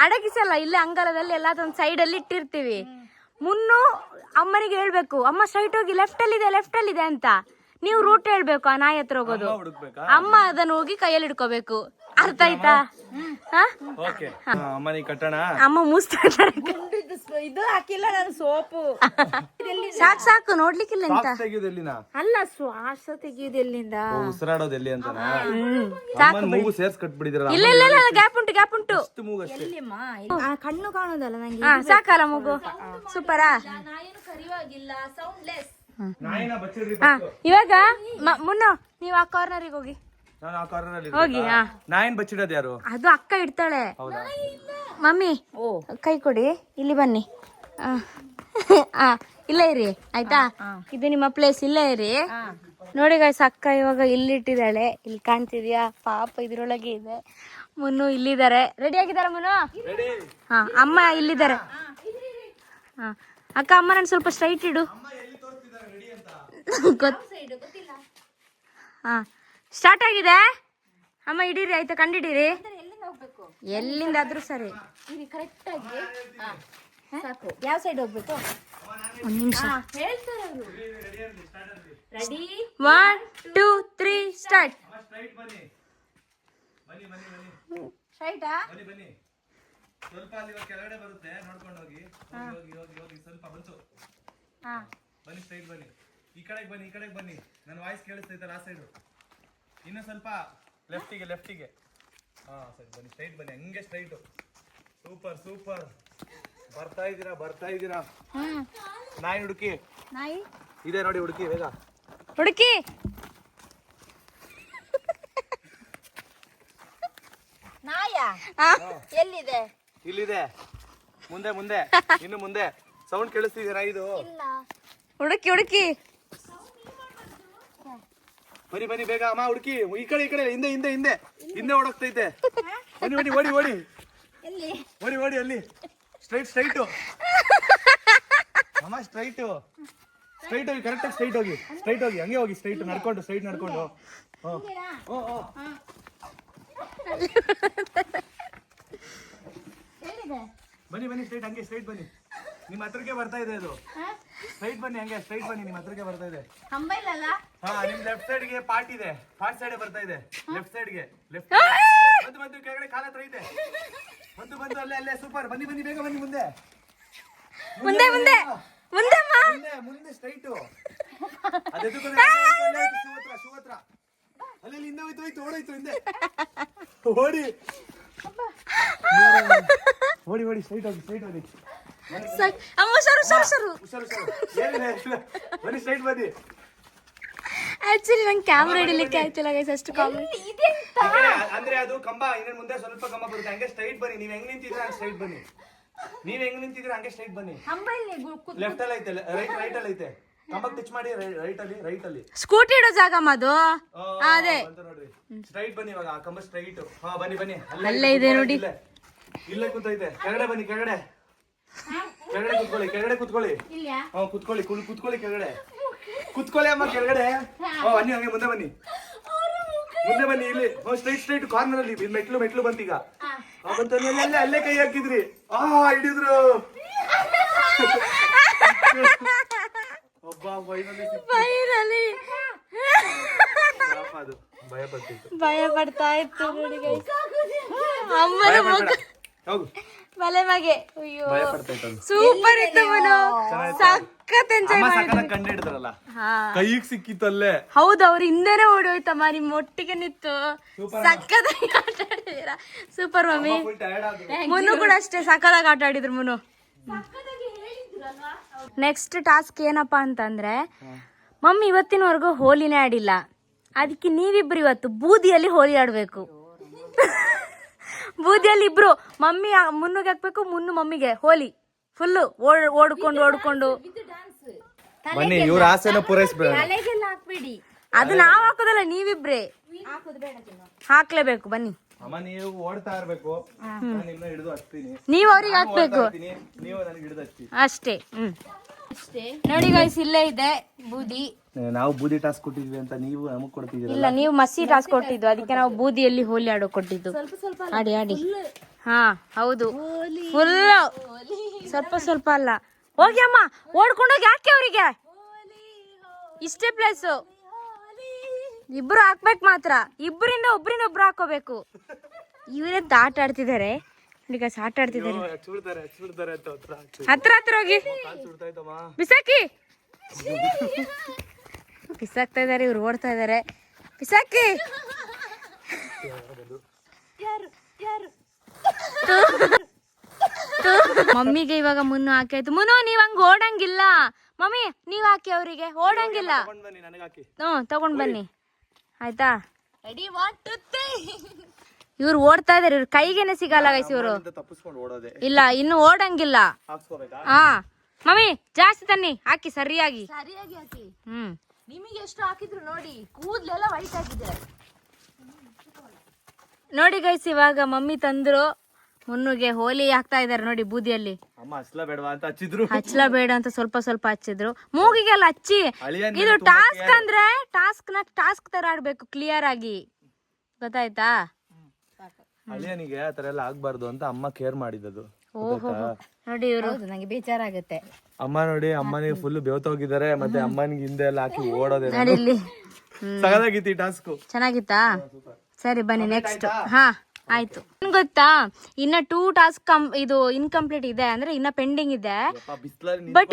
ಅಡಗಿಸಲ್ಲ, ಇಲ್ಲೇ ಅಂಗಳದಲ್ಲಿ ಎಲ್ಲಾದ್ರೂ ಸೈಡ್ ಅಲ್ಲಿ ಇಟ್ಟಿರ್ತೀವಿ. ಮುನ್ನು ಅಮ್ಮನಿಗೆ ಹೇಳ್ಬೇಕು, ಅಮ್ಮ ಸ್ಟ್ರೈಟ್ ಹೋಗಿ ಲೆಫ್ಟ್ ಅಲ್ಲಿ ಇದೆ ಅಂತ. ನೀವು ರೂಟ್ ಹೇಳ್ಬೇಕು ಆ ನಾಯಿ ಹತ್ರ ಹೋಗೋದು. ಅಮ್ಮ ಅದನ್ನ ಹೋಗಿ ಕೈಯಲ್ಲಿ ಹಿಡ್ಕೋಬೇಕು. ಅರ್ಥ ಆಯ್ತಾ? ಓಕೆ ಅಮ್ಮನಿಗೆ ಕಟ್ಟೋಣ. ಅಮ್ಮ ಮುಸ್ತಾರೆ. ಇದು ಹಾಕಿಲ್ಲ ನಾನು ಸೋಪು. ಸಾಕು ನೋಡ್ಲಿಕ್ಕಿಲ್ಲ ಅಂತ ತೆಗಿಯೋದು ಎಲ್ಲಿನ? ಅಲ್ಲ ಶ್ವಾಸ ತೆಗಿಯೋದು ಎಲ್ಲಿಂದ? ಉಸಿರಾಡೋದು ಎಲ್ಲಿ ಅಂತ ಸಾಕು ಮೂಗು ಸೇರ್ಸ್ ಕಟ್ಬಿಡಿದ್ರ. ಇಲ್ಲ ಗ್ಯಾಪ್ ಉಂಟು. ಮೂಗು ಅಷ್ಟೇ. ಕಣ್ಣು ಕಾಣೋದಲ್ಲ ನಂಗೆ. ಸಾಕಲ್ಲ ಮಗು. ಸೂಪರಾ. ನಾಯಿನ ಬಚ್ಚಿಡ್ರಿ. ಇವಾಗ ಮುನ್ನು ನೀವು ಆ ಕಾರ್ನರಿಗೆ ಹೋಗಿ ನಾನು ಆ ಕಾರ್ನರ್ ಅಲ್ಲಿ ಹೋಗಿ. ನಾಯಿನ ಬಚ್ಚಿಡೋದು ಯಾರು? ಅದು ಅಕ್ಕ ಇಡ್ತಾಳೆ. ಮಮ್ಮಿ ಕೈ ಕೊಡಿ, ಇಲ್ಲಿ ಬನ್ನಿ. ಇಲ್ಲೇ ಇರಿ ಆಯ್ತಾ. ಇದು ನಿಮ್ಮ ಪ್ಲೇಸ್, ಇಲ್ಲೇ ಇರಿ. ನೋಡಿ ಗಾಯ್ಸ್, ಅಕ್ಕ ಇವಾಗ ಇಲ್ಲಿಟ್ಟಿದ್ದಾಳೆ. ಇಲ್ಲಿ ಕಾಣ್ತಿದ್ಯಾ? ಪಾಪ ಇದ್ರೊಳಗೆ ಇದೆ. ಮುನ್ನು ಇಲ್ಲಿದ್ದಾರೆ. ರೆಡಿ ಆಗಿದಾರ ಮುನ್ನು? ಅಮ್ಮ ಇಲ್ಲಿದ್ದಾರೆ. ಅಕ್ಕ ಅಮ್ಮ ನಾನು ಸ್ವಲ್ಪ ಸ್ಟ್ರೈಟ್ ಇಡು. ಸ್ಟಾರ್ಟ್ ಆಗಿದೆ. ಅಮ್ಮ ಹಿಡೀರಿ ಆಯ್ತಾ, ಕಂಡಿಡೀರಿ. ಎಲ್ಲಿಂದಾದ್ರೂ ಸರಿ. ಸಾಕು. ಯಾವ ಸೈಡ್ ಹೋಗ್ಬೇಕು? ಒಂದ್ ನಿಮಿಷ. Ready 1 2 3 start. ಸ್ಟ್ರೈಟಾ? ಸ್ವಲ್ಪ ಅಲ್ಲಿ ಕೆಳಗಡೆ ಬರುತ್ತೆ, ನೋಡ್ಕೊಂಡು ಹೋಗಿ. ಹೋಗಿ ಸ್ವಲ್ಪ ಬಂತು. ಬನ್ನಿ ಸ್ಟ್ರೈಟ್ ಬನ್ನಿ. ಈ ಕಡೆಗೆ ಬನ್ನಿ. ನನ್ನ ವಾಯ್ಸ್ ಕೇಳಿಸ್ತೈತಲ್ಲ ಆ ಸೈಡು. ಇನ್ನು ಸ್ವಲ್ಪ ಲೆಫ್ಟಿಗೆ. ಸರಿ ಬನ್ನಿ, ಸ್ಟ್ರೈಟ್ ಬನ್ನಿ, ಹಂಗೆ ಸ್ಟ್ರೈಟು. ಸೂಪರ್. ಬರ್ತಾ ಇದ್ದೀರಾ. ನಾಯಿ ಹುಡುಕಿ. ನಾಯಿ ಇದೆ ನೋಡಿ, ಹುಡುಕಿ ಬೇಗ. ಹುಡುಕಿ. ನಾಯ ಎಲ್ಲಿದೆ? ಇಲ್ಲಿದೆ. ಮುಂದೆ ಇನ್ನು ಮುಂದೆ. ಸೌಂಡ್ ಕೇಳಿಸ್ತಿದ್ದೀರಾ? ಇದು ಹುಡುಕಿ. ಬನ್ನಿ ಬೇಗ ಅಮ್ಮ, ಹುಡುಕಿ. ಈ ಕಡೆ ಹಿಂದೆ ಓಡೋಗ್ತೈತೆ. ಬನ್ನಿ ಓಡಿ. ಎಲ್ಲಿ? ಓಡಿ ಅಲ್ಲಿ. ಸ್ಟ್ರೈಟ್ ಅಮ್ಮ, ಸ್ಟ್ರೈಟ್ ಹೋಗಿ, ಕರೆಕ್ಟಾಗಿ ಸ್ಟ್ರೈಟ್ ಹೋಗಿ ಹಂಗೆ ಹೋಗಿ, ಸ್ಟ್ರೈಟ್ ನಡ್ಕೊಂಡು. ಬನ್ನಿ ಸ್ಟ್ರೈಟ್, ಹಂಗೆ ಸ್ಟ್ರೈಟ್ ಬನ್ನಿ. ನಿಮ್ಮ ಹತ್ರಕ್ಕೆ ಬರ್ತಾ ಇದೆ ಅದು. ಸ್ಟ್ರೈಟ್ ಬನ್ನಿ, ಹಂಗೆ ಸ್ಟ್ರೈಟ್ ಬನ್ನಿ, ನಿಮ್ಮ ಹತ್ರಕ್ಕೆ ಬರ್ತಾ ಇದೆ. ಕಂಬೈಲಲ್ಲ? ನಿಮ್ ಲೆಫ್ಟ್ ಸೈಡ್ಗೆ ಪಾರ್ಟ್ ಇದೆ. ಪಾರ್ಟ್ ಸೈಡ್ ಬರ್ತಾ ಇದೆ. ಲೆಫ್ಟ್ ಸೈಡ್ಗೆ ಬಂದು ಕೆಳಗಡೆ ಕಾಲ ಹತ್ರ ಐತೆ. ಬಂದು ಅಲ್ಲೇ ಸೂಪರ್. ಬನ್ನಿ ಬೇಗ ಬನ್ನಿ. ಮುಂದೆ ಸ್ಟ್ರೈಟ್. ಶೂ ಹತ್ರ ಅಲ್ಲಿ ಹಿಂದೆ ಹೋಯ್ತು. ಓಡೋಯ್ತು ಹಿಂದೆ. ಓಡಿ ಸ್ಟ್ರೈಟ್ ಹೋಗಿ. ಅಮ್ಮ ಸರು. ಬನ್ನಿ ಸ್ಟ್ರೈಟ್ ಬನ್ನಿ. ಆಕ್ಚುಲಿ ನಂಗೆ ಕ್ಯಾಮ್ರಾ ಹಿಡಿಲಿಕ್ಕೆ ಆಯ್ತಿಲ್ಲ ಗೈಸ್, ಅಷ್ಟು ಕಾಮಿಡಿ. ಅಂದ್ರೆ ಅದು ಕಂಬ, ಇನ್ನೇನು ಮುಂದೆ ಸ್ವಲ್ಪ ಕಂಬ ಬರುತ್ತೆ. ಹಂಗೆ ಸ್ಟ್ರೈಟ್ ಬನ್ನಿ. ನೀವ್ ಹೆಂಗ್ ನಿಂತಿದ್ರೆ ಹಂಗೆ ಸ್ಟ್ರೈಟ್ ಬನ್ನಿ. ಹಂಗೆ ಸ್ಟ್ರೈಟ್ ಬನ್ನಿ. ಲೆಫ್ಟ್ ಅಲ್ಲಿ ಐತೆ, ರೈಟ್ ಅಲ್ಲಿ ಐತೆ. ಕಂಬಕ್ಕೆ ಟಚ್ ಮಾಡಿ ರೈಟ್ ಅಲ್ಲಿ. ಸ್ಕೂಟಿ ಇಡೋ ಜಾಗ ಅದು. ಅದೇ ನೋಡ್ರಿ, ಸ್ಟ್ರೈಟ್ ಬನ್ನಿ. ಇವಾಗ ಕಂಬ ಸ್ಟ್ರೈಟ್. ಬನ್ನಿ. ಅಲ್ಲೇ ಇದೆ ನೋಡಿ. ಇಲ್ಲೇ ಕೂತೈತೆ. ಕೆಳಗಡೆ ಬನ್ನಿ. ಕೆಳಗಡೆ ಕುತ್ಕೊಳ್ಳಿ. ಕುತ್ಕೊಳ್ಳಿ ಕೆಳಗಡೆ. ಕುತ್ಕೊಳ್ಳಿ ಅಮ್ಮ ಕೆಳಗಡೆ. ಬನ್ನಿ, ಹಂಗೆ ಮುಂದೆ ಬನ್ನಿ. ಇಲ್ಲಿ ಸ್ಟ್ರೈಟ್ ಕಾರ್ನರ್ ಅಲ್ಲಿ ಮೆಟ್ಲು ಬಂತೀಗ. ಅಲ್ಲೇ ಕೈ ಹಾಕಿದ್ರಿ. ಹಿಡಿದ್ರು. ಭಯ ಪಡ್ತಾ ಇತ್ತು ನೋಡಿ ಗೈಸ್. ಅಮ್ಮನ ಮುಖ ಬಲೆ ಮಗೆ. ಅಯ್ಯೋ ಸೂಪರ್ ಇತ್ತು ಮನು. ಸಖತ್ ಎಂಜಾಯ್ ಮಾಡಿದ್ವಿ. ಕಂಡು ಹಿಡಿದ್ರಲ್ಲ, ಕೈಗೆ ಸಿಕ್ಕಿತ್ತಲ್ಲೇ. ಹೌದು, ಅವ್ರು ಹಿಂದೆನೆ ಓಡಿ ಹೋಯ್ತಮ್ಮ. ನಿಮ್ ಒಟ್ಟಿಗೆ ನಿಂತು ಸಖತ್ತಾಗಿ ಆಟ ಆಡಿದೀರಾ. Super mummy. ಮುನ್ನು ಕೂಡ ಅಷ್ಟೇ ಸಖತ್ತಾಗಿ ಆಟ ಆಡಿದ್ರು ಮುನ್ನು. ನೆಕ್ಸ್ಟ್ ಟಾಸ್ಕ್ ಏನಪ್ಪಾ ಅಂತಂದ್ರೆ, ಮಮ್ಮಿ ಇವತ್ತಿನವರೆಗೂ ಹೋಲಿನೇ ಆಡಿಲ್ಲ. ಅದಕ್ಕೆ ನೀವಿಬ್ರು ಇವತ್ತು ಬೂದಿಯಲ್ಲಿ ಹೋಲಿ ಆಡ್ಬೇಕು. ಬೂದಿಯಲ್ಲಿ ಇಬ್ರು. ಮಮ್ಮಿ ಮುನ್ನುಗೆ ಹಾಕ್ಬೇಕು, ಮುನ್ನು ಮಮ್ಮಿಗೆ ಹೋಲಿ. ಫುಲ್ಲು ಓಡ್ಕೊಂಡು ಬನ್ನಿ ಇವ್ರ ಆಸೆನ ಪೂರೈಸ್ಬೇಡ. ತಲೆಗೆಲ್ಲ ಹಾಕ್ಬೇಡಿ. ಅದು ನಾವ್ ಹಾಕೋದಲ್ಲ, ನೀವಿಬ್ರೆ ಹಾಕ್ಲೇಬೇಕು. ಬನ್ನಿ, ಅಮ್ಮ ನೀವು ಓಡ್ತಾ ಇರ್ಬೇಕು, ನಾನು ನಿಮ್ಮನ್ನ ಹಿಡಿದು ಹಚ್ತೀನಿ. ನೀವ್ ಅವ್ರಿಗೆ ಹಾಕ್ಬೇಕು ನೀವು ನನಗೆ ಹಿಡಿದು ಹಚ್ಚಿ ಅಷ್ಟೇ. ನೋಡಿ ಗೈಸ್, ಇಲ್ಲೇ ಇದೆ ಬೂದಿ. ನಾವು ಬೂದಿ ಟಾಸ್ಕ್ ಕೊಟ್ಟಿದ್ವಿ ಅಂತ ನೀವು ನಮಗ್ ಕೊಡ್ತಿದ್ದೀರ. ಇಲ್ಲ, ನೀವು ಮಸಿ ಟಾಸ್ ಕೊಟ್ಟಿದ್ದು, ಅದಕ್ಕೆ ನಾವು ಬೂದಿಯಲ್ಲಿ ಹೋಲಿ ಆಡೋ ಕೊಟ್ಟಿದ್ದು. ಆಡಿ ಹಾ ಹೌದು, ಫುಲ್ ಸ್ವಲ್ಪ ಅಲ್ಲ. ಹೋಗಿ ಅಮ್ಮ, ಓಡ್ಕೊಂಡೋಗಿ ಹಾಕಿ ಅವರಿಗೆ. ಇಷ್ಟೇ ಪ್ಲೇಸ್, ಇಬ್ರು ಹಾಕ್ಬೇಕು ಮಾತ್ರ. ಇಬ್ಬರಿಂದ ಒಬ್ರು ಹಾಕೋಬೇಕು. ಇವರೆಂತ ಆಟ ಆಡ್ತಿದ್ದಾರೆ ಈಗ, ಆಟ ಆಡ್ತಿದ್ದಾರೆ. ಹತ್ರ ಹೋಗಿ ಬಿಸಾಕ್ತಾ ಇದಾರೆ. ಇವ್ರು ಓಡ್ತಾ ಇದಾರೆ. ಬಿಸಾಕಿ. ಮಮ್ಮಿಗೆ ಇವಾಗ ಮುನ್ನು ಹಾಕಾಯ್ತು. ಮುನ್ನು, ನೀವ್ ಹಂಗ ಓಡಂಗಿಲ್ಲ. ಮಮ್ಮಿ ನೀವ್ ಹಾಕಿ ಅವರಿಗೆ, ಓಡಂಗಿಲ್ಲ. ತಗೊಂಡ್ ಬನ್ನಿ ಆಯ್ತಾ. ಇವ್ರು ಓಡ್ತಾ ಇದಾರೆ, ಇವ್ರ ಕೈಗೇನೆ ಸಿಗಲ್ಲ ಗೈಸ್ ಇವ್ರು. ಇಲ್ಲ, ಇನ್ನು ಓಡಂಗಿಲ್ಲ. ಹಾ ಮಮ್ಮಿ, ಜಾಸ್ತಿ ತನ್ನಿ, ಹಾಕಿ ಸರಿಯಾಗಿ ಹಾಕಿ. ನಿಮಗೆ ಎಷ್ಟು ಹಾಕಿದ್ರು ನೋಡಿ, ಕೂದಲೆಲ್ಲ ವೈಟ್ ಆಗಿದೆ. ನೋಡಿ ಗೈಸ್, ಇವಾಗ ಮಮ್ಮಿ ತಂದ್ರು ಮುನ್ನುಗೆ ಹೋಲಿ ಹಾಕ್ತಾ ಇದಾರೆ ನೋಡಿ ಬೂದಿಯಲ್ಲಿ. ಅಮ್ಮ ಹಚ್ಲಬೇಡವಾ ಅಂತ ಹಚ್ಚಿದ್ರು. ಹಚ್ಲಬೇಡ ಅಂತ ಸ್ವಲ್ಪ ಹಚ್ಚಿದ್ರು. ಮೂಗಿಗೆಲ್ಲ ಹಚ್ಚಿ. ಇದು ಟಾಸ್ಕ್ ಅಂದ್ರೆ ಟಾಸ್ಕ್ ತರ ಆಡ್ಬೇಕು, ಕ್ಲಿಯರ್ ಆಗಿ. ಗೊತ್ತಾಯ್ತಾ? ಅಳಿಯನಿಗೆ ಆತರ ಎಲ್ಲ ಆಗ್ಬಾರ್ದು ಅಂತ ಅಮ್ಮ ಕೇರ್ ಮಾಡಿದ್ದು. ನೋಡಿ ಇವ್ರು, ನಂಗೆ ಬೇಜಾರಾಗುತ್ತೆ. ಅಮ್ಮ ನೋಡಿ, ಅಮ್ಮನಿಗೆ ಫುಲ್ ಬೆವತೋಗಿದ್ದಾರೆ. ಮತ್ತೆ ಅಮ್ಮನಿಗೆ ಹಿಂದೆ ಎಲ್ಲ ಹಾಕಿ ಓಡೋದೇ. ನೋಡಿ ಇಲ್ಲಿ ಸಗದಾಗಿತ್ತು ಈ ಟಾಸ್ಕ್. ಚೆನ್ನಾಗಿತ್ತಾ? ಸರಿ ಬನ್ನಿ ನೆಕ್ಸ್ಟ್. ಹಾ ಆಯ್ತು. ಗೊತ್ತಾ, ಇನ್ನ 2 ಟಾಸ್ಕ್ ಇದು ಇನ್ಕಂಪ್ಲೀಟ್ ಇದೆ, ಅಂದ್ರೆ ಇನ್ನ ಪೆಂಡಿಂಗ್ ಇದೆ. ಬಟ್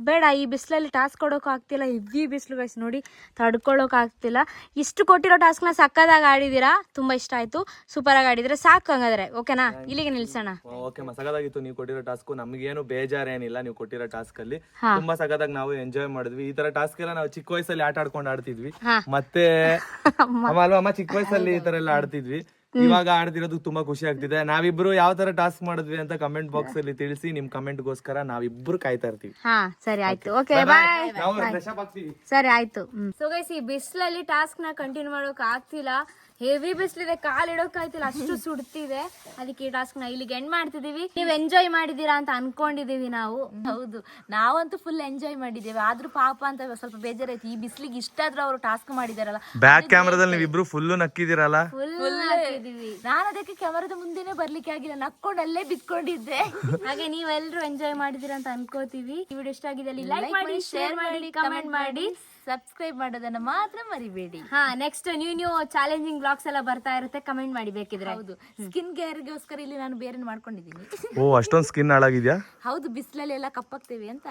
ಬೇಡ ಈ ಬಿಸಿಲಲ್ಲಿ ಟಾಸ್ಕ್ ಕೊಡೋಕ್ ಆಗ್ತಿಲ್ಲ. ಹೆವಿ ಬಿಸಿಲು ಗೈಸ್, ನೋಡಿ ತಡ್ಕೊಳಕ್ ಆಗ್ತಿಲ್ಲ. ಇಷ್ಟು ಕೊಟ್ಟಿರೋ ಟಾಸ್ಕ್ ನ ಸಕ್ಕದಾಗಿ ಆಡಿದೀರಾ, ತುಂಬಾ ಇಷ್ಟ ಆಯ್ತು. ಸೂಪರ್ ಆಗಿ ಆಡಿದ್ರೆ ಸಾಕು. ಹಂಗಾದ್ರೆ ಓಕೆನಾ, ಇಲ್ಲಿಗೆ ನಿಲ್ಸೋಣ. ಓಕೆ, ಸಗದಾಗಿತ್ತು ನೀವು ಕೊಟ್ಟಿರೋ ಟಾಸ್ಕ್. ನಮ್ಗೇನು ಬೇಜಾರೇನಿಲ್ಲ ನೀವು ಕೊಟ್ಟಿರೋ ಟಾಸ್ಕ್ ಅಲ್ಲಿ. ತುಂಬಾ ಸಗದಾಗಿ ನಾವು ಎಂಜಾಯ್ ಮಾಡಿದ್ವಿ. ಈ ತರ ಟಾಸ್ಕ್ ಎಲ್ಲ ನಾವು ಚಿಕ್ಕ ವಯಸ್ಸಲ್ಲಿ ಆಟ ಆಡ್ಕೊಂಡು ಆಡ್ತಿದ್ವಿ. ಮತ್ತೆ ಅಮ್ಮ ಚಿಕ್ಕ ವಯಸ್ಸಲ್ಲಿ ಈ ತರ ಎಲ್ಲ ಆಡ್ತಿದ್ವಿ. ಇವಾಗ ಆಡ್ತಿರೋದು ತುಂಬಾ ಖುಷಿ ಆಗ್ತಿದೆ. ನಾವಿಬ್ರು ಯಾವ ತರ ಟಾಸ್ಕ್ ಮಾಡಿದ್ವಿ ಅಂತ ಕಮೆಂಟ್ ಬಾಕ್ಸ್ ಅಲ್ಲಿ ತಿಳಿಸಿ. ನಿಮ್ ಕಮೆಂಟ್ ಗೋಸ್ಕರ ನಾವಿಬ್ರು ಕಾಯ್ತಾ ಇರ್ತೀವಿ. ಹಾ ಸರಿ ಆಯ್ತು. Okay bye. ನಾವು ಫ್ರೆಶ್ ಅಪ್ ಆಗ್ತೀವಿ. ಸರಿ ಆಯ್ತು. ಸೊ ಗೈಸ್, ಈ ಬಿಸಿಲಲ್ಲಿ ಟಾಸ್ಕ್ ನ ಕಂಟಿನ್ಯೂ ಮಾಡೋಕ್ ಆಗ್ತಿಲ್ಲ. ಹೆವಿ ಬಿಸಿಲಿದೆ, ಕಾಲ್ ಇಡೋಕ್ ಆಯ್ತಿಲ್ಲ, ಅಷ್ಟು ಸುಡ್ತಿದೆ. ಅದಕ್ಕೆ ಈ ಟಾಸ್ಕ್ ನ ಇಲ್ಲಿಗೆ ಎಂಡ್ ಮಾಡ್ತಿದೀವಿ. ನೀವು ಎಂಜಾಯ್ ಮಾಡಿದೀರಾ ಅಂತ ಅನ್ಕೊಂಡಿದೀವಿ ನಾವು. ಹೌದು, ನಾವಂತೂ ಫುಲ್ ಎಂಜಾಯ್ ಮಾಡಿದ್ದೇವೆ. ಆದ್ರೂ ಪಾಪ ಅಂತ ಸ್ವಲ್ಪ ಬೇಜಾರಾಯ್ತು. ಈ ಬಿಸಿಲಿಗೆ ಇಷ್ಟಾದ್ರೂ ಅವರು ಟಾಸ್ಕ್ ಮಾಡಿದಾರಲ್ಲ. ಬ್ಯಾಕ್ ಕ್ಯಾಮ್ರಾದಲ್ಲಿ ನೀವಿಬ್ರು ಫುಲ್ ನಕ್ಕಿದಿರಲ್ಲ. ನಾನು ಅದಕ್ಕೆ ಕ್ಯಾಮರಾದ ಮುಂದೆನೆ ಬರ್ಲಿಕ್ಕೆ ಆಗಿಲ್ಲ, ನಕ್ಕೊಂಡು ಅಲ್ಲೇ ಬಿತ್ಕೊಂಡಿದ್ದೆ. ಹಾಗೆ ನೀವೆಲ್ಲರೂ ಎಂಜಾಯ್ ಮಾಡಿದೀರಾ ಅಂತ ಅನ್ಕೋತೀವಿ. ಈ ವಿಡಿಯೋ ಇಷ್ಟ ಆಗಿದೆ ಲೈಕ್ ಮಾಡಿ, ಶೇರ್ ಮಾಡಿ, ಕಮೆಂಟ್ ಮಾಡಿ, ಸಬ್ಸ್ಕ್ರೈಬ್ ಮಾಡೋದನ್ನ ಮಾತ್ರ ಮರಿಬೇಡಿ. ಹಾ, ನೆಕ್ಸ್ಟ್ ನ್ಯೂ ಚಾಲೆಂಜಿಂಗ್ ಬ್ಲಾಗ್ಸ್ ಎಲ್ಲ ಬರ್ತಾ ಇರುತ್ತೆ, ಕಮೆಂಟ್ ಮಾಡಿ ಬೇಕಿದ್ರೆ. ಹೌದು, ಸ್ಕಿನ್ ಕೇರ್ಗೋಸ್ಕರ ಇಲ್ಲಿ ನಾನು ಬೇರೆ ಮಾಡ್ಕೊಂಡಿದ್ದೀನಿ. ಓ, ಅಷ್ಟೊಂದು ಸ್ಕಿನ್ ಹಾಳಾಗಿದ್ಯಾ? ಹೌದು, ಬಿಸಿಲಲ್ಲಿ ಎಲ್ಲ ಕಪ್ಪಾಗ್ತೇವೆ ಅಂತ.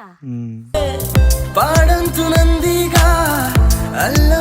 ಪಾಡಂತು ನಂದೀಗ ಅಲ್ಲ